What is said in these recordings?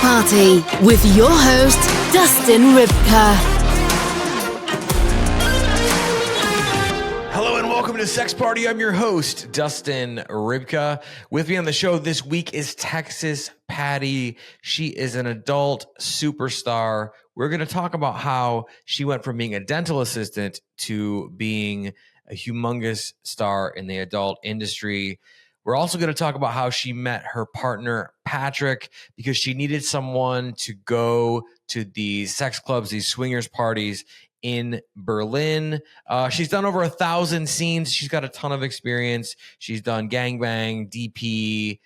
Party with your host, Dustin Rybka. Hello and welcome to Sex Party. I'm your host, Dustin Rybka. With me on the show this week is Texas Patti. She is an adult superstar. We're going to talk about how she went from being a dental assistant to being a humongous star in the adult industry. We're also going to talk about how she met her partner, Patrick, because she needed someone to go to these sex clubs, these swingers parties in Berlin. She's done over 1,000 scenes. She's got a ton of experience. She's done gangbang, DP,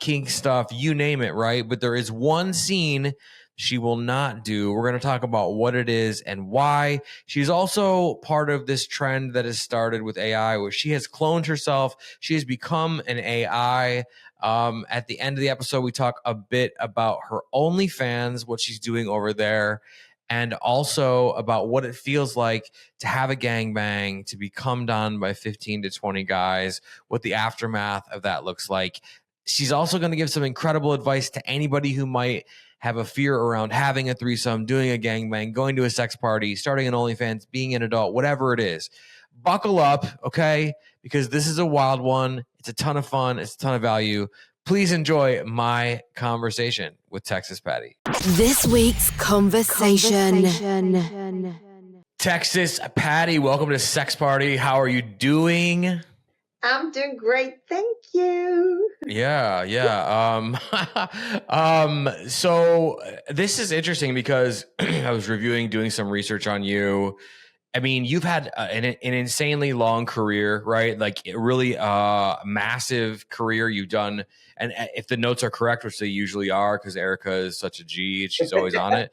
kink stuff, you name it, right? But there is one scene she will not do. We're going to talk about what it is and why. She's also part of this trend that has started with AI, where she has cloned herself. She has become an AI. At the end of the episode, we talk a bit about her OnlyFans, what she's doing over there, and also about what it feels like to have a gangbang, to be cummed on by 15 to 20 guys, what the aftermath of that looks like. She's also going to give some incredible advice to anybody who might have a fear around having a threesome, doing a gangbang, going to a sex party, starting an OnlyFans, being an adult, whatever it is. Buckle up, okay? Because this is a wild one. It's a ton of fun. It's a ton of value. Please enjoy my conversation with Texas Patti. This week's conversation. Texas Patti, welcome to Sex Party. How are you doing? I'm doing great, thank you. Yeah. So this is interesting because I was doing some research on you. I mean, you've had an insanely long career, right? Like really massive career you've done. And if the notes are correct, which they usually are, because Erica is such a G, she's always on it.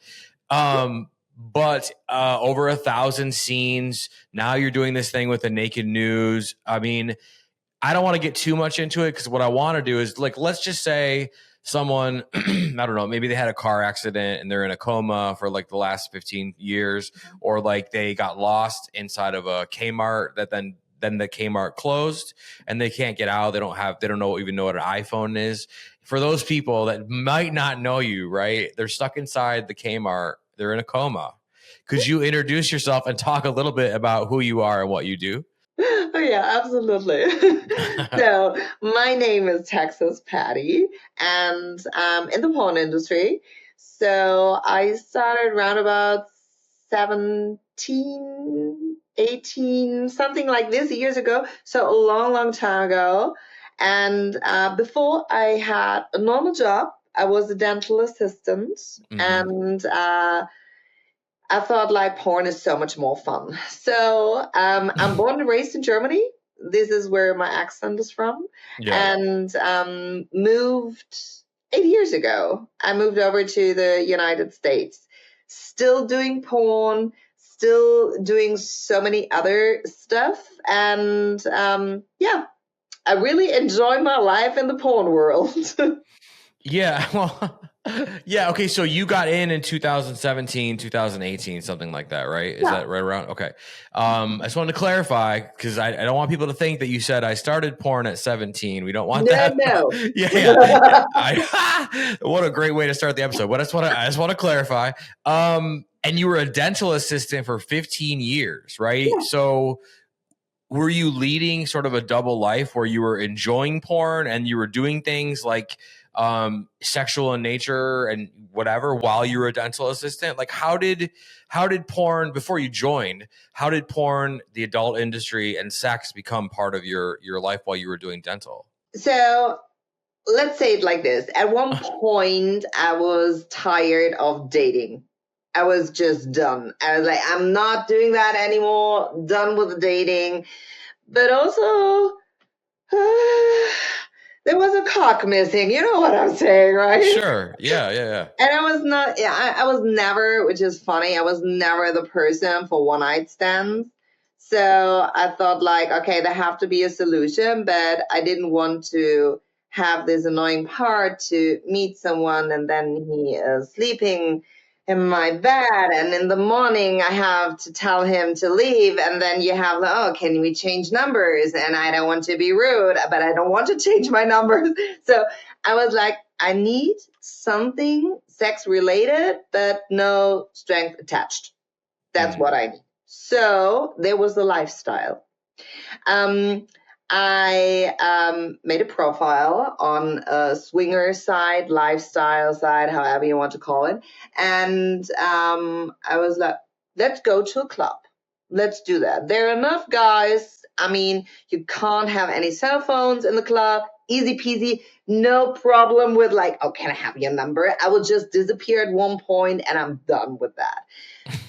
But over 1,000 scenes. Now you're doing this thing with the Naked News. I mean, I don't want to get too much into it because what I want to do is, like, let's just say someone, I don't know, maybe they had a car accident and they're in a coma for like the last 15 years, or like they got lost inside of a Kmart that then the Kmart closed and they can't get out. They don't even know what an iPhone is. For those people that might not know you, right? They're stuck inside the Kmart. They're in a coma. Could you introduce yourself and talk a little bit about who you are and what you do? Oh yeah, absolutely. So my name is Texas Patti, and I'm in the porn industry. So I started around about 17, 18, something like this years ago. So a long time ago. And before I had a normal job, I was a dental assistant, and I thought like porn is so much more fun. So I'm born and raised in Germany. This is where my accent is from. Yeah. And moved 8 years ago. I moved over to the United States. Still doing porn, still doing so many other stuff. And yeah, I really enjoy my life in the porn world. Yeah, well, yeah, okay, so you got in 2017, 2018, something like that, right? Is that right around? Okay. I just wanted to clarify, because I don't want people to think that you said I started porn at 17. We don't want that. No. Yeah. What a great way to start the episode. But I just want to clarify. And you were a dental assistant for 15 years, right? Yeah. So were you leading sort of a double life where you were enjoying porn and you were doing things like sexual in nature and whatever while you were a dental assistant? Like how did porn, before you joined, how did porn, the adult industry, and sex become part of your life while you were doing dental? So let's say it like this. At one point, I was tired of dating. I was just done. I was like, I'm not doing that anymore. Done with dating. But also, there was a cock missing. You know what I'm saying, right? Sure. Yeah. And I was not, I was never, which is funny, I was never the person for one night stands. So I thought like, okay, there have to be a solution, but I didn't want to have this annoying part to meet someone and then he is sleeping in my bed and in the morning I have to tell him to leave and then you have like, oh, can we change numbers? And I don't want to be rude, but I don't want to change my numbers. So I was like, I need something sex related, but no strength attached. That's what I need. So there was the lifestyle. I made a profile on a swinger side, lifestyle side, however you want to call it. And I was like, let's go to a club. Let's do that. There are enough guys. I mean, you can't have any cell phones in the club. Easy peasy. No problem with like, oh, can I have your number? I will just disappear at one point and I'm done with that.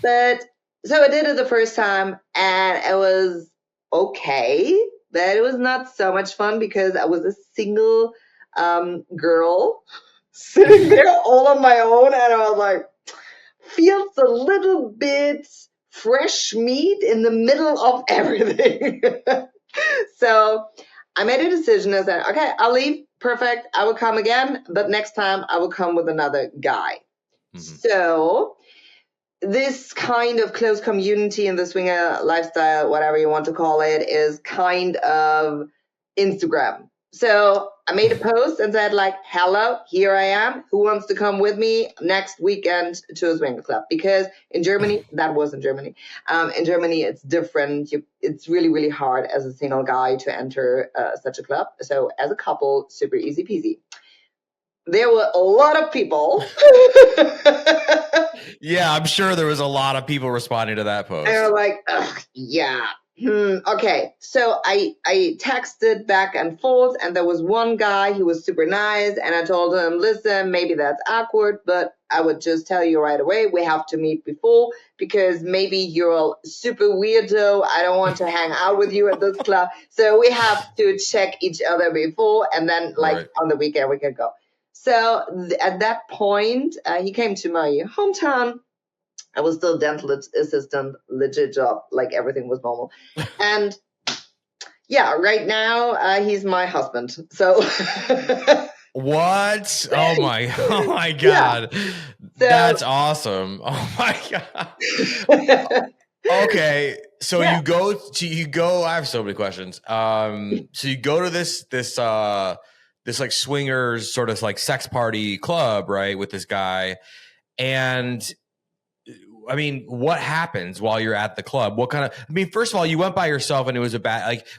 But so I did it the first time and it was okay, but it was not so much fun because I was a single girl sitting there all on my own, and I was like, feels a little bit fresh meat in the middle of everything. So I made a decision. I said, okay, I'll leave. Perfect. I will come again, but next time I will come with another guy. So this kind of close community in the swinger lifestyle, whatever you want to call it, is kind of Instagram. So I made a post and said like, hello, here I am. Who wants to come with me next weekend to a swinger club? Because in Germany, that was in Germany. In Germany, it's different. It's really, really hard as a single guy to enter such a club. So as a couple, super easy peasy. There were a lot of people. Yeah, I'm sure there was a lot of people responding to that post. They were like, ugh, yeah. Okay. So I texted back and forth, and there was one guy, he was super nice, and I told him, listen, maybe that's awkward, but I would just tell you right away, we have to meet before, because maybe you're a super weirdo. I don't want to hang out with you at this club. So we have to check each other before, and then on the weekend we can go. So at that point, he came to my hometown. I was still dental assistant, legit job, like everything was normal. And yeah, right now he's my husband. So what? Oh my God. Yeah. So, that's awesome. Oh my God. Okay. So yeah. you go, I have so many questions. So you go to this like swingers sort of like sex party club, right? With this guy. And I mean, what happens while you're at the club? What kind of, I mean, first of all, you went by yourself and it was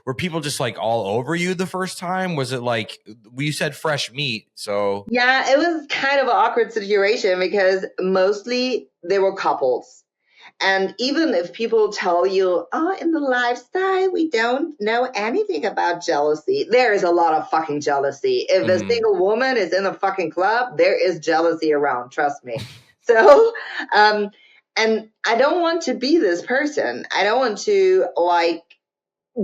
were people just like all over you the first time? Was it like, you said fresh meat? So yeah, it was kind of an awkward situation because mostly they were couples. And even if people tell you, oh, in the lifestyle, we don't know anything about jealousy, there is a lot of fucking jealousy. If a single woman is in a fucking club, there is jealousy around, trust me. So, and I don't want to be this person. I don't want to like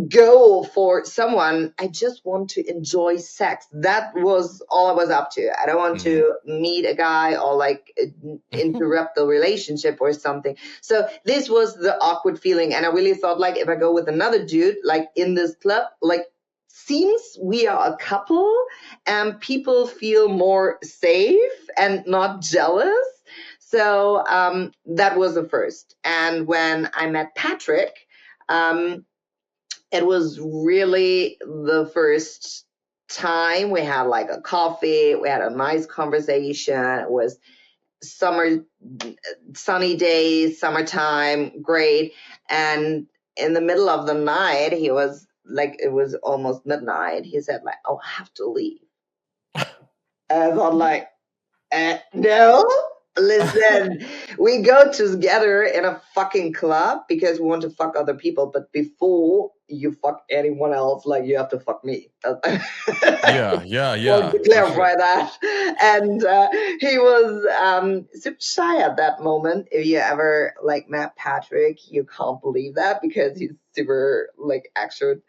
go for someone. I just want to enjoy sex. That was all I was up to. I don't want to meet a guy or like interrupt the relationship or something. So this was the awkward feeling. And I really thought like, if I go with another dude, like in this club, like seems we are a couple and people feel more safe and not jealous. So that was the first. And when I met Patrick, it was really the first time we had like a coffee. We had a nice conversation. It was summer, sunny days, summertime, great. And in the middle of the night, he was like, it was almost midnight. He said like, oh, I have to leave. And I thought like, no. Listen, we go together in a fucking club because we want to fuck other people, but before you fuck anyone else, like you have to fuck me. Yeah. Want to clarify that. And he was super shy at that moment. If you ever like met Patrick, you can't believe that because he's super like extrovert.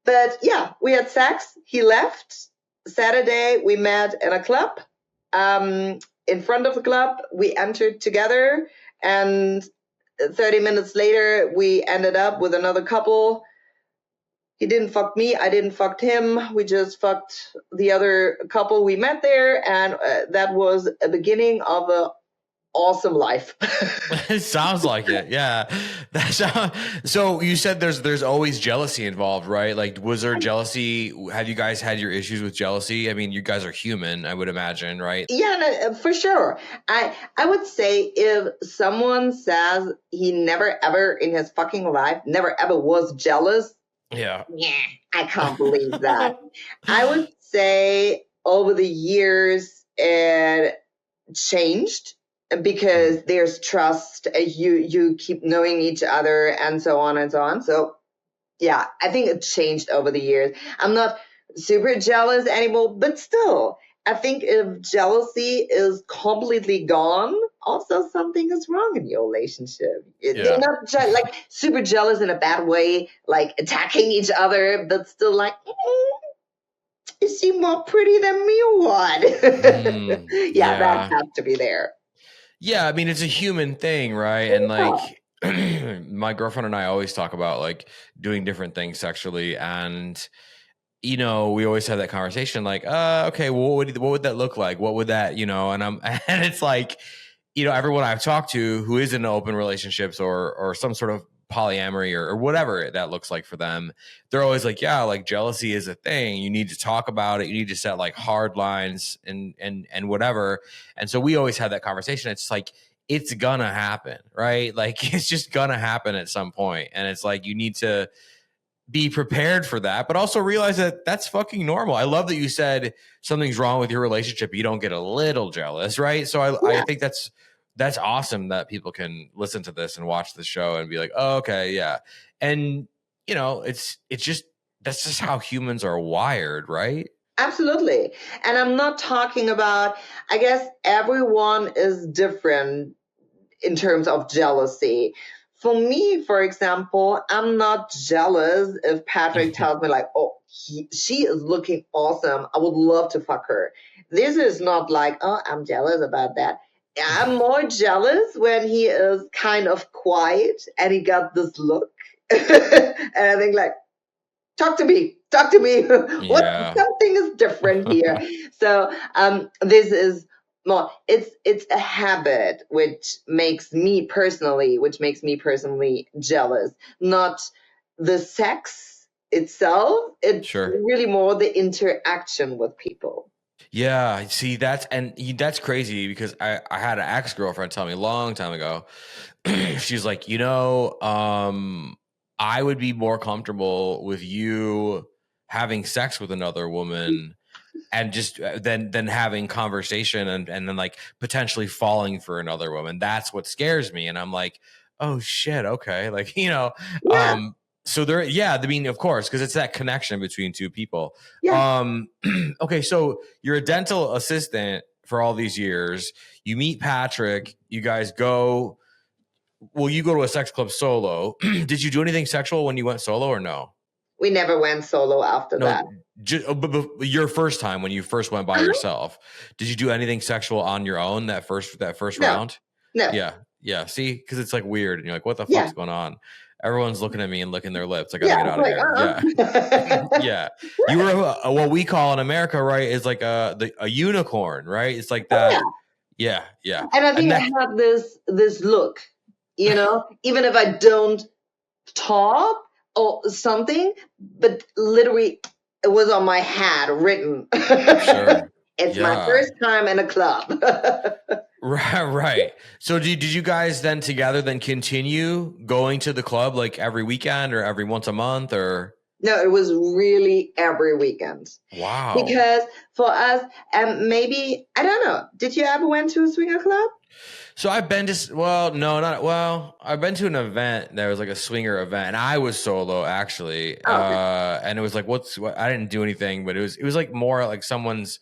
But yeah, we had sex. He left. Saturday, we met in a club. In front of the club, we entered together, and 30 minutes later, we ended up with another couple. He didn't fuck me, I didn't fuck him. We just fucked the other couple we met there, and that was a beginning of a awesome life. It sounds like it. Yeah. So you said there's always jealousy involved, right? Like, was there jealousy? Have you guys had your issues with jealousy? I mean, you guys are human, I would imagine, right? Yeah, no, for sure. I would say if someone says he never ever in his fucking life, never ever was jealous, Yeah. I can't believe that. I would say over the years it changed because there's trust. You keep knowing each other and so on and so on. So yeah, I think it changed over the years. I'm not super jealous anymore, but still, I think if jealousy is completely gone, also something is wrong in your relationship. They're not like super jealous in a bad way, like attacking each other, but still like, is she more pretty than me or what? Yeah, that has to be there. Yeah, I mean, it's a human thing, right? And like my girlfriend and I always talk about like doing different things sexually, and we always have that conversation like, okay, well, what would that look like? What would that, and it's like, everyone I've talked to who is in open relationships or some sort of polyamory or whatever that looks like for them, they're always like, yeah, like jealousy is a thing. You need to talk about it. You need to set like hard lines and whatever. And so we always have that conversation. It's like, it's gonna happen, right? Like it's just gonna happen at some point. And it's like, you need to be prepared for that, but also realize that that's fucking normal. I love that you said something's wrong with your relationship. You don't get a little jealous, right? So I think that's awesome that people can listen to this and watch the show and be like, oh, okay, yeah. And it's just, that's just how humans are wired, right? Absolutely. And I'm not talking about, I guess everyone is different in terms of jealousy. For me, for example, I'm not jealous if Patrick tells me like, oh, she is looking awesome. I would love to fuck her. This is not like, oh, I'm jealous about that. I'm more jealous when he is kind of quiet and he got this look. And I think like, talk to me. Yeah. Something is different here. So this is more, it's a habit which makes me personally jealous, not the sex itself. It's really more the interaction with people. Yeah, see, that's crazy because I had an ex-girlfriend tell me a long time ago. She's like, I would be more comfortable with you having sex with another woman and just than having conversation and then like potentially falling for another woman. That's what scares me. And I'm like, oh shit, okay. Like, so there, I mean, of course, because it's that connection between two people. Yeah. Okay, so you're a dental assistant for all these years. You meet Patrick. You guys go. Well, you go to a sex club solo. Did you do anything sexual when you went solo or no? We never went solo after that. But your first time when you first went by yourself, did you do anything sexual on your own that first round? No. Yeah. See, because it's like weird, and you're like, "What the fuck's going on?" Everyone's looking at me and licking their lips. I gotta get out of here. Yeah. You were what we call in America, right? Is like a unicorn, right? It's like that. Yeah. And I think I had this look, even if I don't talk or something, but literally it was on my hat written. Sure. It's my first time in a club. Right. So did you guys then together continue going to the club like every weekend or every once a month or? No, it was really every weekend. Wow. Because for us, maybe, I don't know, did you ever went to a swinger club? So I've been to, I've been to an event that was like a swinger event and I was solo actually. And it was like, I didn't do anything, but it was like more like someone's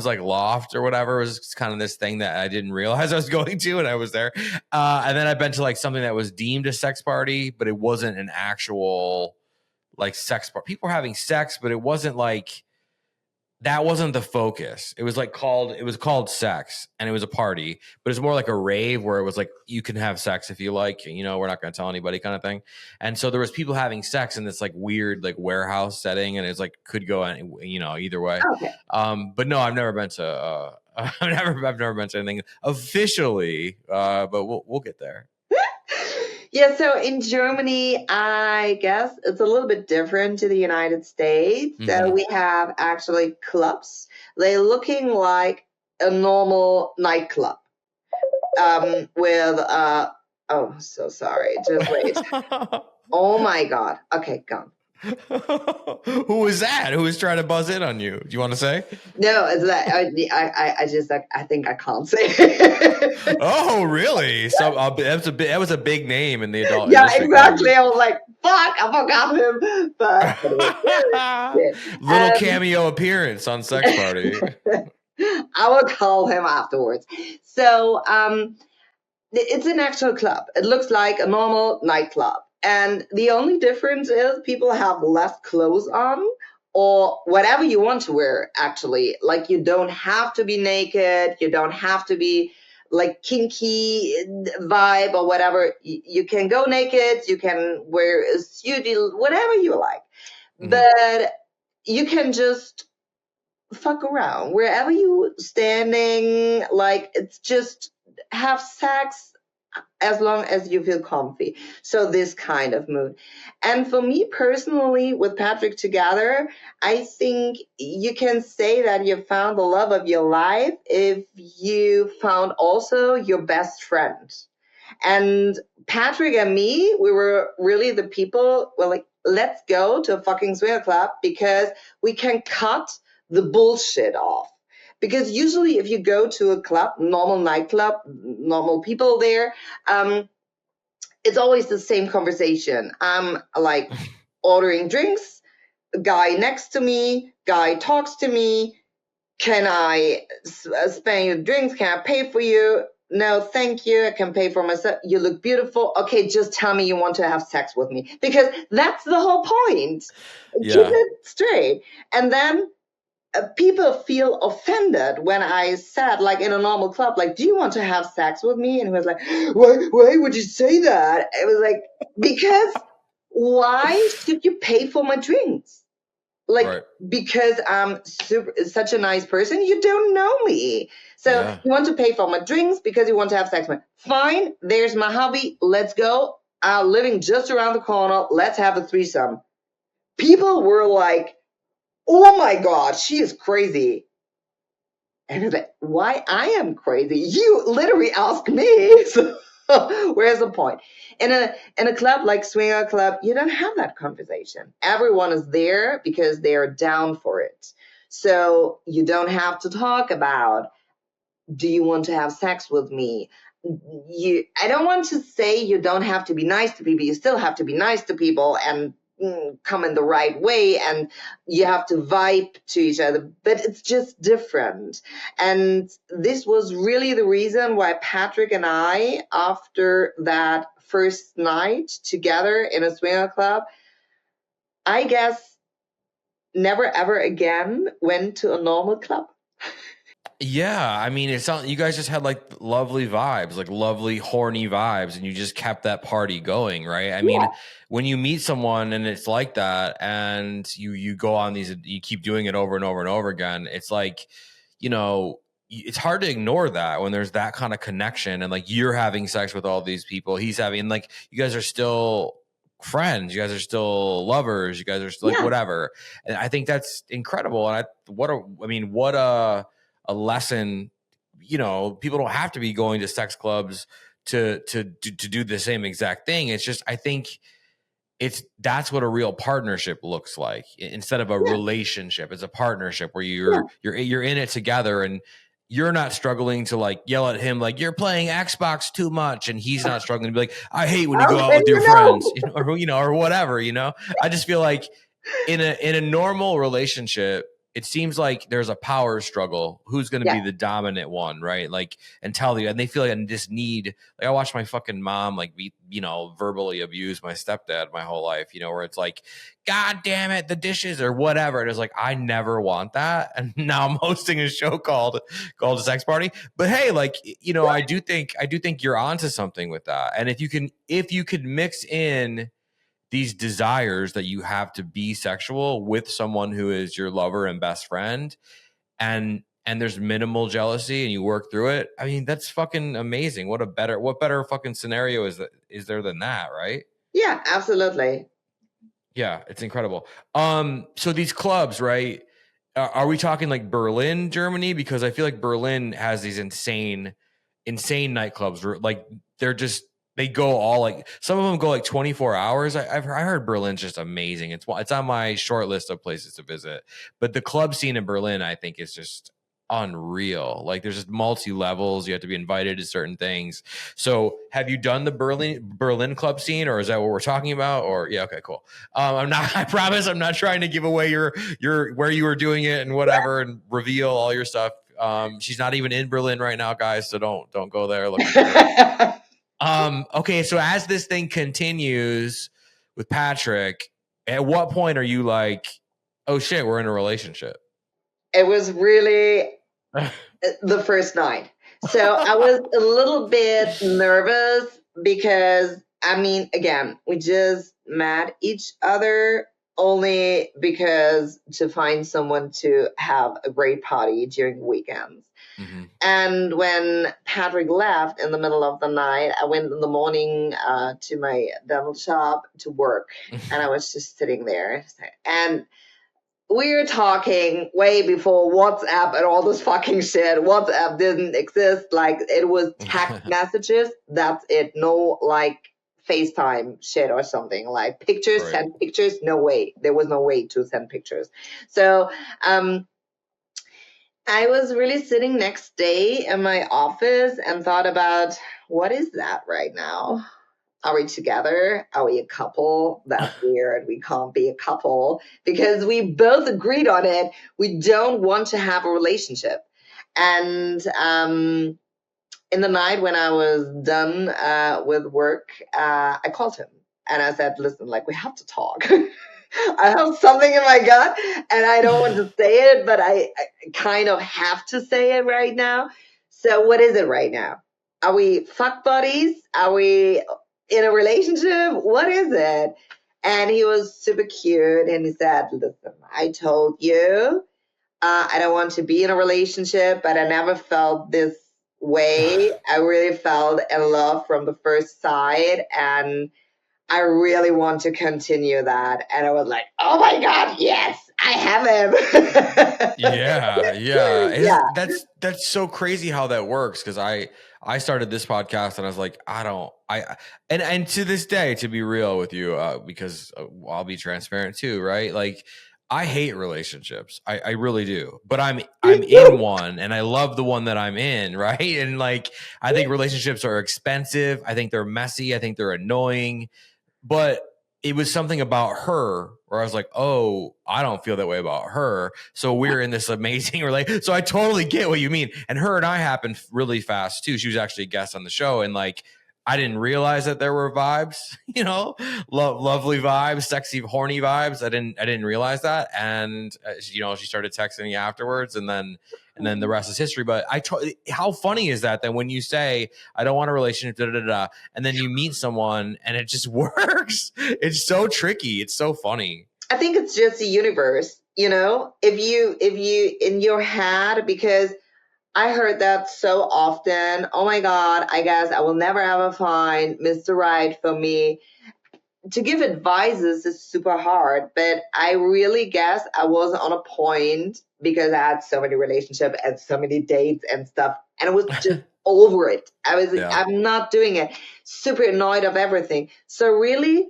like loft or whatever. It was kind of this thing that I didn't realize I was going to, and I was there. And then I've been to like something that was deemed a sex party, but it wasn't an actual like sex party. People were having sex, but it wasn't like that wasn't the focus. It was called sex, and it was a party, but it's more like a rave where it was like, you can have sex if you like, we're not going to tell anybody kind of thing. And so there was people having sex in this like weird, like warehouse setting. And it's like, could go either way. Okay. But no, I've never been to, I've never been to anything officially, but we'll get there. Yeah, so in Germany, I guess it's a little bit different to the United States. So Mhm. we have actually clubs. They're looking like a normal nightclub with, oh, so sorry. Just wait. Oh my God. Okay, gone. Who was that? Who was trying to buzz in on you? Do you want to say? No, it's like I just like I think I can't say it. Oh, really? So that was a big name in the adult. Yeah, industry. exactly. I was like, fuck, I forgot him. But little cameo appearance on Sex Party. I will call him afterwards. So it's an actual club. It looks like a normal nightclub. And the only difference is people have less clothes on, or whatever you want to wear, actually. Like, you don't have to be naked. You don't have to be like kinky vibe or whatever. You can go naked. You can wear a suit, whatever you like. Mhm. But you can just fuck around wherever you standing. Like, it's just have sex as long as you feel comfy. So this kind of mood. And for me personally, with Patrick together, I think you can say that you found the love of your life if you found also your best friend. And Patrick and me, we were really the people, well, like, let's go to a fucking swinger club because we can cut the bullshit off. Because usually if you go to a club, normal nightclub, normal people there, it's always the same conversation. I'm like ordering drinks, guy next to me, guy talks to me. Can I spend your drinks? Can I pay for you? No, thank you. I can pay for myself. You look beautiful. Okay, just tell me you want to have sex with me. Because that's the whole point. Yeah. Keep it straight. And then people feel offended when I said, like, in a normal club, like, do you want to have sex with me? And he was like, why would you say that? It was like, because why should you pay for my drinks? Like, Right. because I'm such a nice person, you don't know me. So Yeah. you want to pay for my drinks because you want to have sex with me. Fine, there's my hobby. Let's go. I'm living just around the corner. Let's have a threesome. People were like, oh my God, she is crazy. And I was like, why I am crazy? You literally asked me. So where's the point? In a club like Swinger Club, you don't have that conversation. Everyone is there because they are down for it. So you don't have to talk about, do you want to have sex with me? I don't want to say you don't have to be nice to people. You still have to be nice to people and come in the right way, and you have to vibe to each other, but it's just different. And this was really the reason why Patrick and I, after that first night together in a swinger club, I guess never ever again went to a normal club. Yeah, I mean, it sounds you guys just had like lovely vibes, like lovely horny vibes, and you just kept that party going, right? I mean, when you meet someone and it's like that, and you go on these, you keep doing it over and over and over again. It's like, it's hard to ignore that when there's that kind of connection, and like you're having sex with all these people, he's having, like, you guys are still friends, you guys are still lovers, you guys are still, like, whatever. And I think that's incredible. And what a lesson. People don't have to be going to sex clubs to do the same exact thing. It's just, I think that's what a real partnership looks like. Instead of a relationship, it's a partnership where you're in it together, and you're not struggling to like yell at him like you're playing Xbox too much, and he's not struggling to be like, I hate when you go out with your friends, or whatever. I just feel like in a normal relationship, it seems like there's a power struggle. Who's going to be the dominant one, right? Like, and they feel like I just need, like, I watched my fucking mom, like, be, verbally abuse my stepdad my whole life, where it's like, God damn it, the dishes or whatever. And it's like, I never want that. And now I'm hosting a show called Sex Party. But hey, like, I do think you're onto something with that. And if you could mix in these desires that you have to be sexual with someone who is your lover and best friend, and there's minimal jealousy and you work through it, I mean, that's fucking amazing. What better fucking scenario is there than that, right? Yeah, absolutely. Yeah, it's incredible. So these clubs, right? Are we talking like Berlin, Germany? Because I feel like Berlin has these insane nightclubs where, like, they go all, like, some of them go like 24 hours. I heard Berlin's just amazing. It's on my short list of places to visit. But the club scene in Berlin, I think, is just unreal. Like, there's just multi levels. You have to be invited to certain things. So have you done the Berlin club scene, or is that what we're talking about? Or yeah, okay, cool. I promise I'm not trying to give away your where you were doing it and whatever and reveal all your stuff. She's not even in Berlin right now, guys, so don't go there looking for her. Okay, so as this thing continues with Patrick, at what point are you like, oh shit, we're in a relationship? It was really the first night. So I was a little bit nervous because, I mean, again, we just met each other only because to find someone to have a great party during weekends. Mm-hmm. And when Patrick left in the middle of the night, I went in the morning to my dental shop to work, and I was just sitting there. And we were talking way before WhatsApp and all this fucking shit. WhatsApp didn't exist. Like, it was text messages. That's it. No, like, FaceTime shit or something. Like, pictures, right. Send pictures. No way. There was no way to send pictures. So, I was really sitting next day in my office and thought about, what is that right now? Are we together? Are we a couple? That's weird. We can't be a couple because we both agreed on it. We don't want to have a relationship. And in the night when I was done with work, I called him and I said, listen, like, we have to talk. I have something in my gut and I don't want to say it, but I kind of have to say it right now. So what is it right now? Are we fuck buddies? Are we in a relationship? What is it? And he was super cute and he said, listen, I told you I don't want to be in a relationship, but I never felt this way. I really felt in love from the first sight and I really want to continue that. And I was like, oh my God, yes, I have him. Yeah. That's so crazy how that works. Cause I started this podcast and I was like, and to this day, to be real with you, because I'll be transparent too, right? Like, I hate relationships. I really do, but I'm in one and I love the one that I'm in. Right. And like, I think relationships are expensive. I think they're messy. I think they're annoying. But it was something about her where I was like, oh, I don't feel that way about her. So we're in this amazing relationship. So I totally get what you mean. And her and I happened really fast too. She was actually a guest on the show. And like, I didn't realize that there were vibes, lovely vibes, sexy, horny vibes. I didn't realize that. And, she started texting me afterwards and then the rest is history. But how funny is that when you say, I don't want a relationship, and then you meet someone and it just works. It's so tricky. It's so funny. I think it's just the universe, if you in your head, because I heard that so often. Oh my God, I guess I will never ever find Mr. Right for me. To give advices is super hard, but I really guess I wasn't on a point because I had so many relationships and so many dates and stuff. And I was just over it. I'm not doing it. Super annoyed of everything. So really,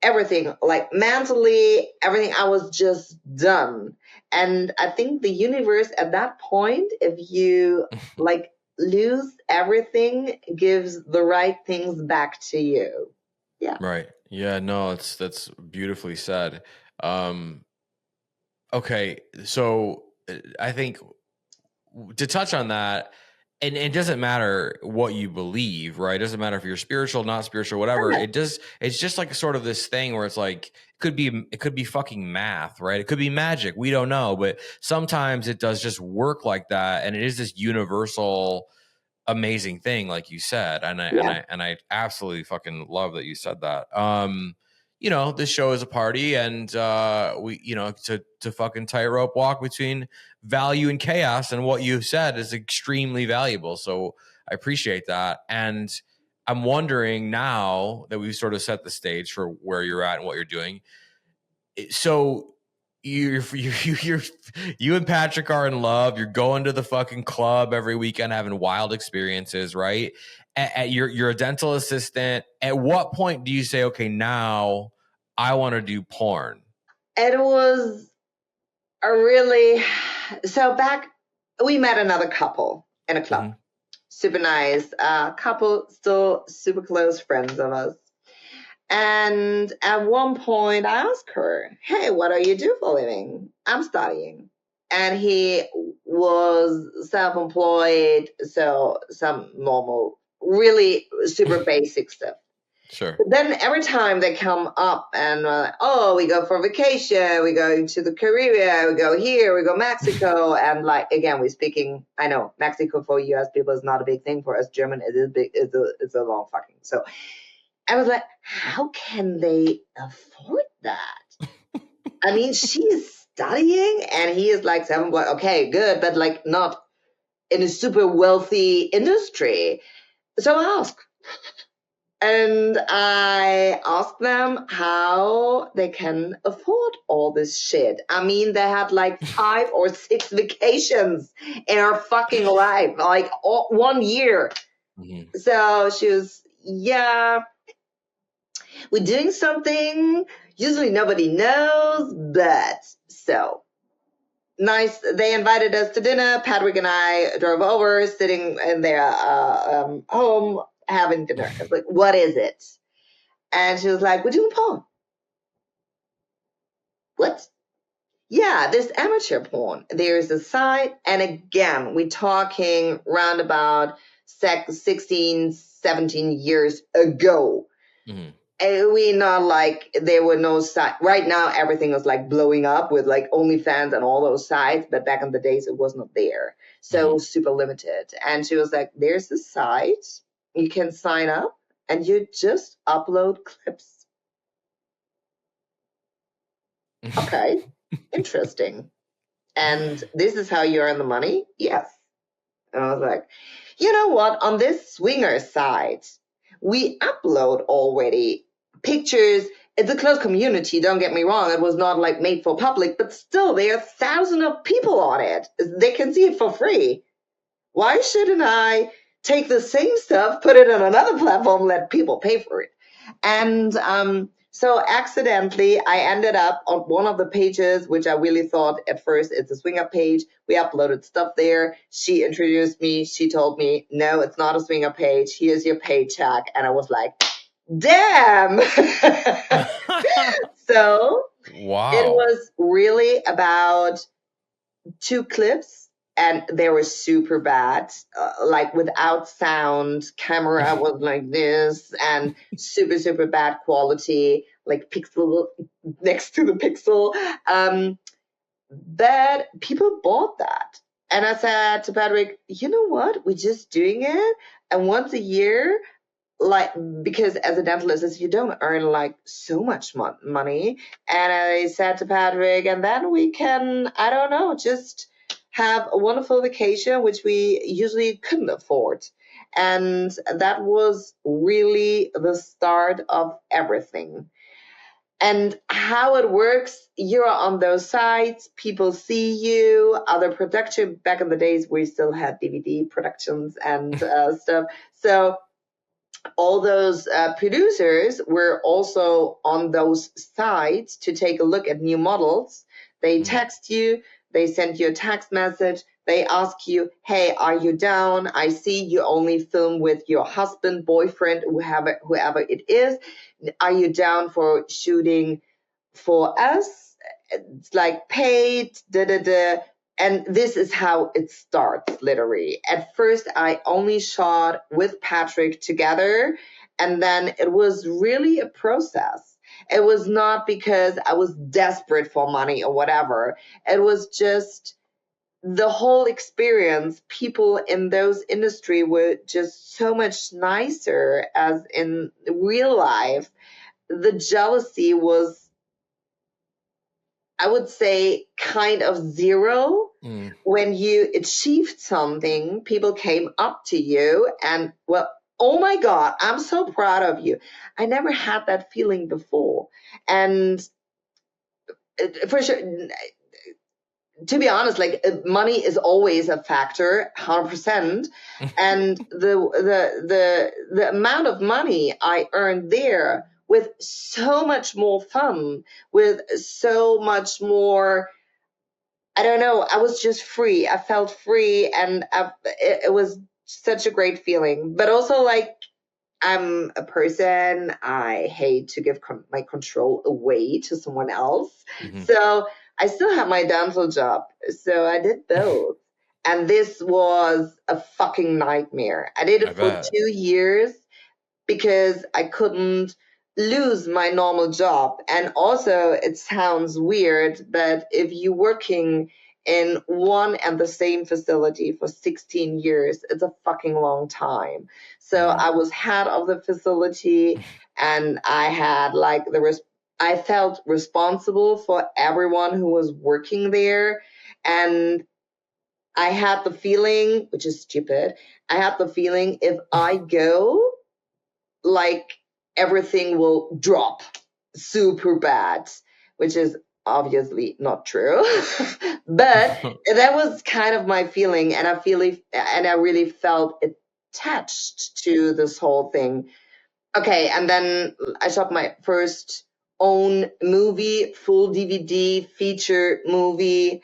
everything, like mentally, everything, I was just done. And I think the universe at that point, if you like lose everything, gives the right things back to you. Yeah. Right. Yeah, no, that's beautifully said. Okay, so I think to touch on that, and it doesn't matter what you believe, right? It doesn't matter if you're spiritual, not spiritual, whatever. Okay. It does. It's just like sort of this thing where it's like it could be fucking math, right? It could be magic. We don't know, but sometimes it does just work like that, and it is this universal, amazing thing, like you said. And I absolutely fucking love that you said that. You know, this show is a party, and we, you know, to fucking tightrope walk between value and chaos, and what you've said is extremely valuable. So I appreciate that. And I'm wondering, now that we've sort of set the stage for where you're at and what you're doing, so you and Patrick are in love. You're going to the fucking club every weekend, having wild experiences, right? You're a dental assistant. At what point do you say, okay, now I want to do porn? It was a really, so back, we met another couple in a club. Super nice couple, still super close friends of us. And at one point, I asked her, hey, what do you do for a living? I'm studying. And he was self-employed, so some normal, really super basic stuff. Sure. But then every time they come up and oh, we go for vacation, we go to the Caribbean, we go here, we go Mexico, and like again, we're speaking. I know Mexico for U.S. people is not a big thing. For us German, it is big. It's a long fucking. So I was like, how can they afford that? I mean, she is studying, and he is like seven. Okay, good, but like not in a super wealthy industry. So I asked. And I asked them how they can afford all this shit. I mean, they had like 5 or 6 vacations in her fucking life, like 1 year. So she was, yeah, we're doing something. Usually nobody knows, but so nice. They invited us to dinner. Patrick and I drove over, sitting in their home, having dinner. I was like, what is it? And she was like, we're doing porn. What? Yeah, this amateur porn. There's a site. And again, we're talking round about 16, 17 years ago. And we not like, there were no site. Right now, everything is like blowing up with like OnlyFans and all those sites. But back in the days, it was not there. So super limited. And she was like, there's a site. You can sign up and you just upload clips. Okay, interesting. And this is how you earn the money? Yes. And I was like, you know what? On this swinger site, we upload already pictures. It's a closed community, don't get me wrong. It was not like made for public, but still, there are thousands of people on it. They can see it for free. Why shouldn't I take the same stuff, put it on another platform, let people pay for it? And so accidentally, I ended up on one of the pages, which I really thought at first it's a swinger page. We uploaded stuff there. She introduced me. She told me, no, it's not a swinger page. Here's your paycheck. And I was like, damn. So wow. It was really about 2 clips. And they were super bad, like without sound. Camera was like this, and super, super bad quality, like pixel next to the pixel. But people bought that. And I said to Patrick, you know what? We're just doing it. And once a year, like, because as a dental assistant, you don't earn like so much money. And I said to Patrick, and then we can, I don't know, just have a wonderful vacation, which we usually couldn't afford. And that was really the start of everything. And how it works, you're on those sites, people see you, other production. Back in the days, we still had DVD productions and stuff. So all those producers were also on those sites to take a look at new models. They text you, they send you a text message, they ask you, hey, are you down? I see you only film with your husband, boyfriend, whoever it is. Are you down for shooting for us? it's like paid, da da da. And this is how it starts, literally. At first, I only shot with Patrick together, and then it was really a process. It was not because I was desperate for money or whatever. It was just the whole experience. People in those industry were just so much nicer as in real life. The jealousy was, I would say, kind of zero. When you achieved something, people came up to you and, well, oh my God, I'm so proud of you. I never had that feeling before. And for sure, to be honest, like money is always a factor, 100%. And the amount of money I earned there, with so much more fun, with so much more, I don't know, I was just free. I felt free, and it was such a great feeling. But also, like, I'm a person, I hate to give my control away to someone else. So I still have my dental job. So I did both. And this was a fucking nightmare. I did it for 2 years because I couldn't lose my normal job. And also, it sounds weird, but if you're working in one and the same facility for 16 years, it's a fucking long time. So I was head of the facility, and I had like I felt responsible for everyone who was working there. And I had the feeling, which is stupid, I had the feeling if I go, like, everything will drop super bad, which is obviously not true. But that was kind of my feeling, and I really felt attached to this whole thing. Okay, and then I shot my first own movie, full DVD feature movie,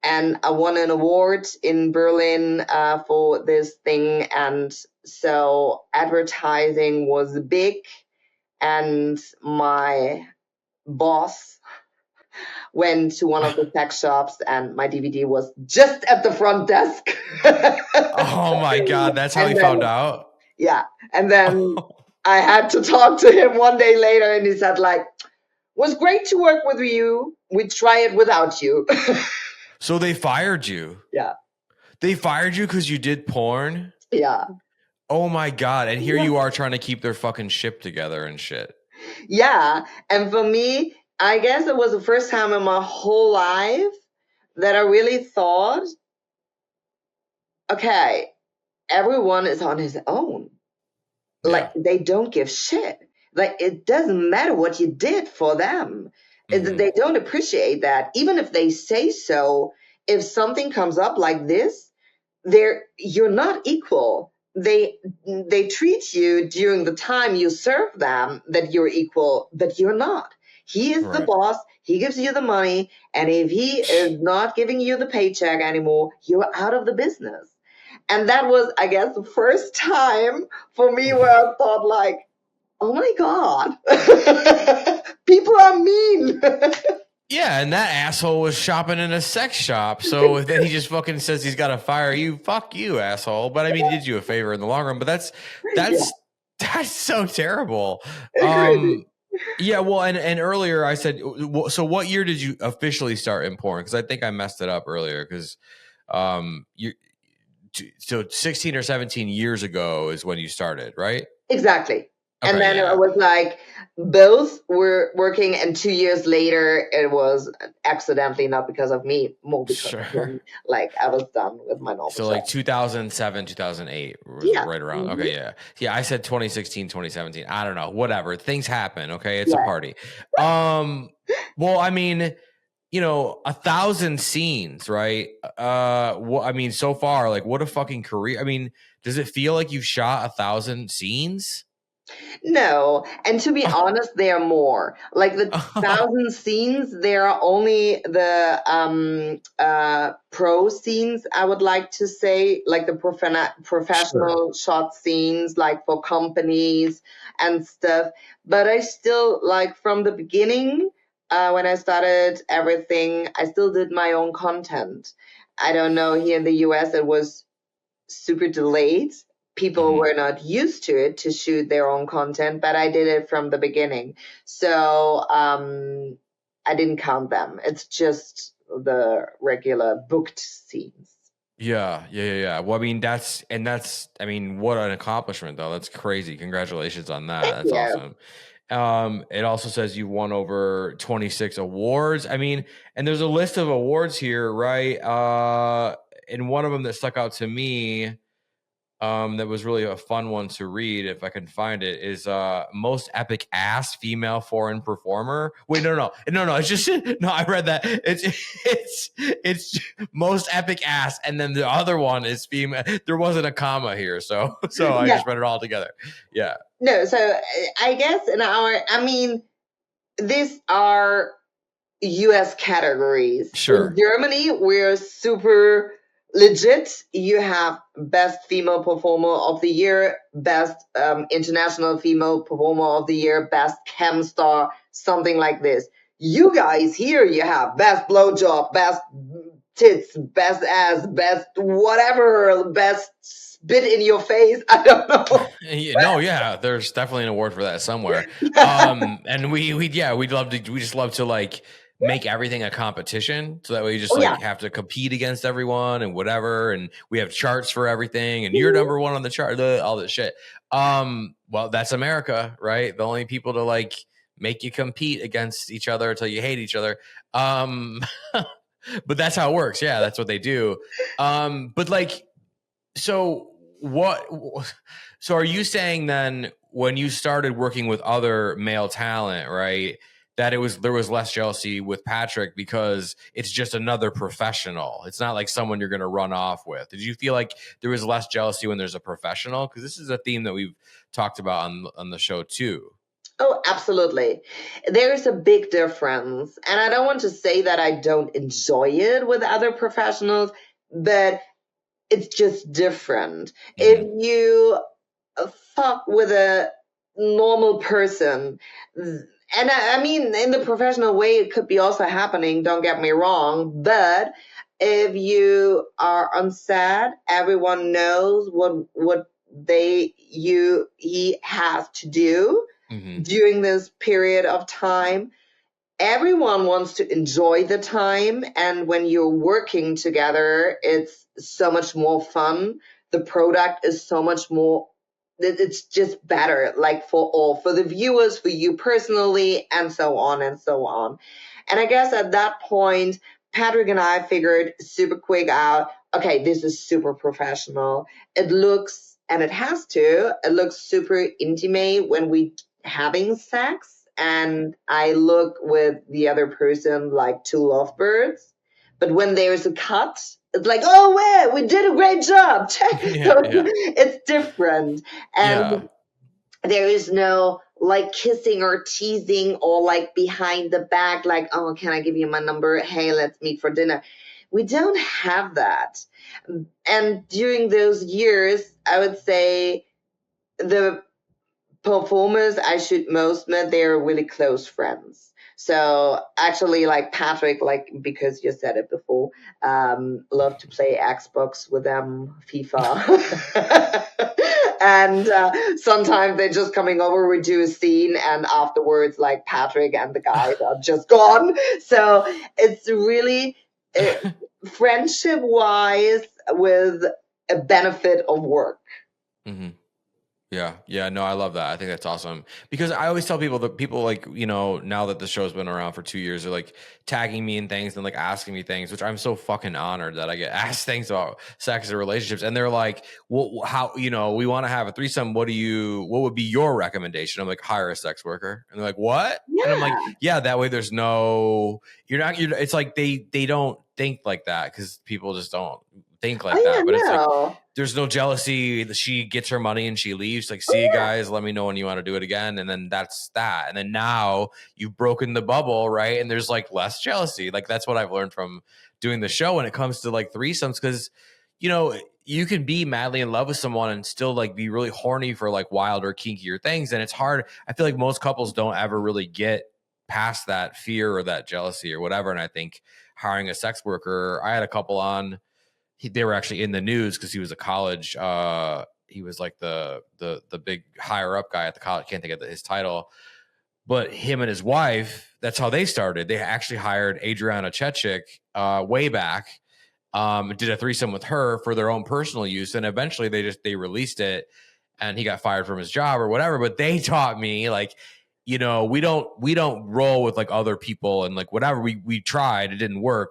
and I won an award in Berlin for this thing. And so advertising was big, and my boss went to one of the tech shops, and my DVD was just at the front desk. Oh my God, that's how he found out? Yeah. And then I had to talk to him one day later, and he said, like, was great to work with you. We'd try it without you. So they fired you? Yeah. They fired you because you did porn? Yeah. Oh my God. And here you are trying to keep their fucking ship together and shit. Yeah. And for me, I guess it was the first time in my whole life that I really thought, okay, everyone is on his own. Like, they don't give shit. Like, it doesn't matter what you did for them. They don't appreciate that. Even if they say so, if something comes up like this, you're not equal. They treat you during the time you serve them that you're equal, but you're not. He is the boss. He gives you the money. And if he is not giving you the paycheck anymore, you're out of the business. And that was, I guess, the first time for me where I thought, like, oh my God, people are mean. Yeah, and that asshole was shopping in a sex shop. So then he just fucking says he's got to fire you. Fuck you, asshole. But I mean, he did you a favor in the long run. But that's so terrible. Yeah, well, and earlier I said, so what year did you officially start in porn? Because I think I messed it up earlier. Because so 16 or 17 years ago is when you started, right? Exactly. Okay, and then it was like both were working, and 2 years later it was accidentally, not because of me, more because of him. Like, I was done with my normal So like 2007, 2008 was right around. Okay, yeah. I said 2016, 2017. I don't know. Whatever. Things happen. Okay, it's a party. Well, I mean, 1,000 scenes, right? I mean, so far, like, what a fucking career. I mean, does it feel like you've shot 1,000 scenes? No, and to be honest, there are more. Like the 1,000 scenes, there are only the pro scenes, I would like to say, like the professional shot scenes, like for companies and stuff. But I still, like, from the beginning, when I started everything, I still did my own content. I don't know, here in the US, it was super delayed. People were not used to it to shoot their own content, but I did it from the beginning. So I didn't count them. It's just the regular booked scenes. Yeah. Well, I mean, I mean, what an accomplishment, though. That's crazy. Congratulations on that. That's awesome. It also says you won over 26 awards. I mean, and there's a list of awards here, right? And one of them that stuck out to me, that was really a fun one to read, if I can find it, is most epic ass female foreign performer. Wait, no, it's just no, I read that. It's most epic ass, and then the other one is female. There wasn't a comma here, so I just read it all together. Yeah. No, so I guess these are US categories. Sure. In Germany, we're super legit. You have best female performer of the year, best international female performer of the year, best chem star, something like this. You guys here, you have best blowjob, best tits, best ass, best whatever, best spit in your face. I don't know. There's definitely an award for that somewhere. And we'd just love to like make everything a competition, so that way you just have to compete against everyone and whatever, and we have charts for everything, and you're number one on the chart, all this shit. Well, that's America, right? The only people to like make you compete against each other until you hate each other. But that's how it works. Yeah, that's what they do. But like, so are you saying then, when you started working with other male talent, right, that there was less jealousy with Patrick because it's just another professional? It's not like someone you're going to run off with. Did you feel like there was less jealousy when there's a professional? Because this is a theme that we've talked about on the show too. Oh, absolutely. There's a big difference. And I don't want to say that I don't enjoy it with other professionals, but it's just different. If you fuck with a normal person, and I mean, in the professional way, it could be also happening, don't get me wrong, but if you are on set, everyone knows what he has to do during this period of time. Everyone wants to enjoy the time, and when you're working together, it's so much more fun. The product is so much more, it's just better, like for the viewers, for you personally, and so on and so on. And I guess at that point, Patrick and I figured super quick out, okay, this is super professional. It looks, and it has to, it looks super intimate when we having sex. And I look with the other person like two lovebirds. But when there's a cut, it's like, oh, well, we did a great job. It's different. And there is no like kissing or teasing or like behind the back, like, oh, can I give you my number? Hey, let's meet for dinner. We don't have that. And during those years, I would say the performers I shoot most with, they're really close friends. So actually, like Patrick, like, because you said it before, love to play Xbox with them, FIFA. And sometimes they're just coming over, we do a scene, and afterwards, like, Patrick and the guys are just gone. So it's really friendship-wise with a benefit of work. Yeah, no, I love that. I think that's awesome, because I always tell people that people, like, you know, now that the show's been around for 2 years, they're like tagging me in things and like asking me things, which I'm so fucking honored that I get asked things about sex and relationships. And they're like, well, how, you know, we want to have a threesome. What would be your recommendation? I'm like, hire a sex worker. And they're like, what? Yeah. And I'm like, yeah, that way there's no, it's like they don't think like that, because people just don't think like that. But it's like, there's no jealousy. She gets her money and she leaves. Like, see you guys, let me know when you want to do it again. And then that's that. And then now you've broken the bubble, right? And there's like less jealousy. Like, that's what I've learned from doing the show when it comes to like threesomes. Because, you know, you can be madly in love with someone and still like be really horny for like wilder, kinkier things. And it's hard. I feel like most couples don't ever really get past that fear or that jealousy or whatever. And I think hiring a sex worker, I had a couple on, they were actually in the news because he was a college, he was like the big higher up guy at the college. Can't think of his title, but him and his wife, that's how they started. They actually hired Adriana Chechik way back, did a threesome with her for their own personal use. And eventually they released it and he got fired from his job or whatever. But they taught me, like, you know, we don't roll with like other people and like whatever we tried, it didn't work.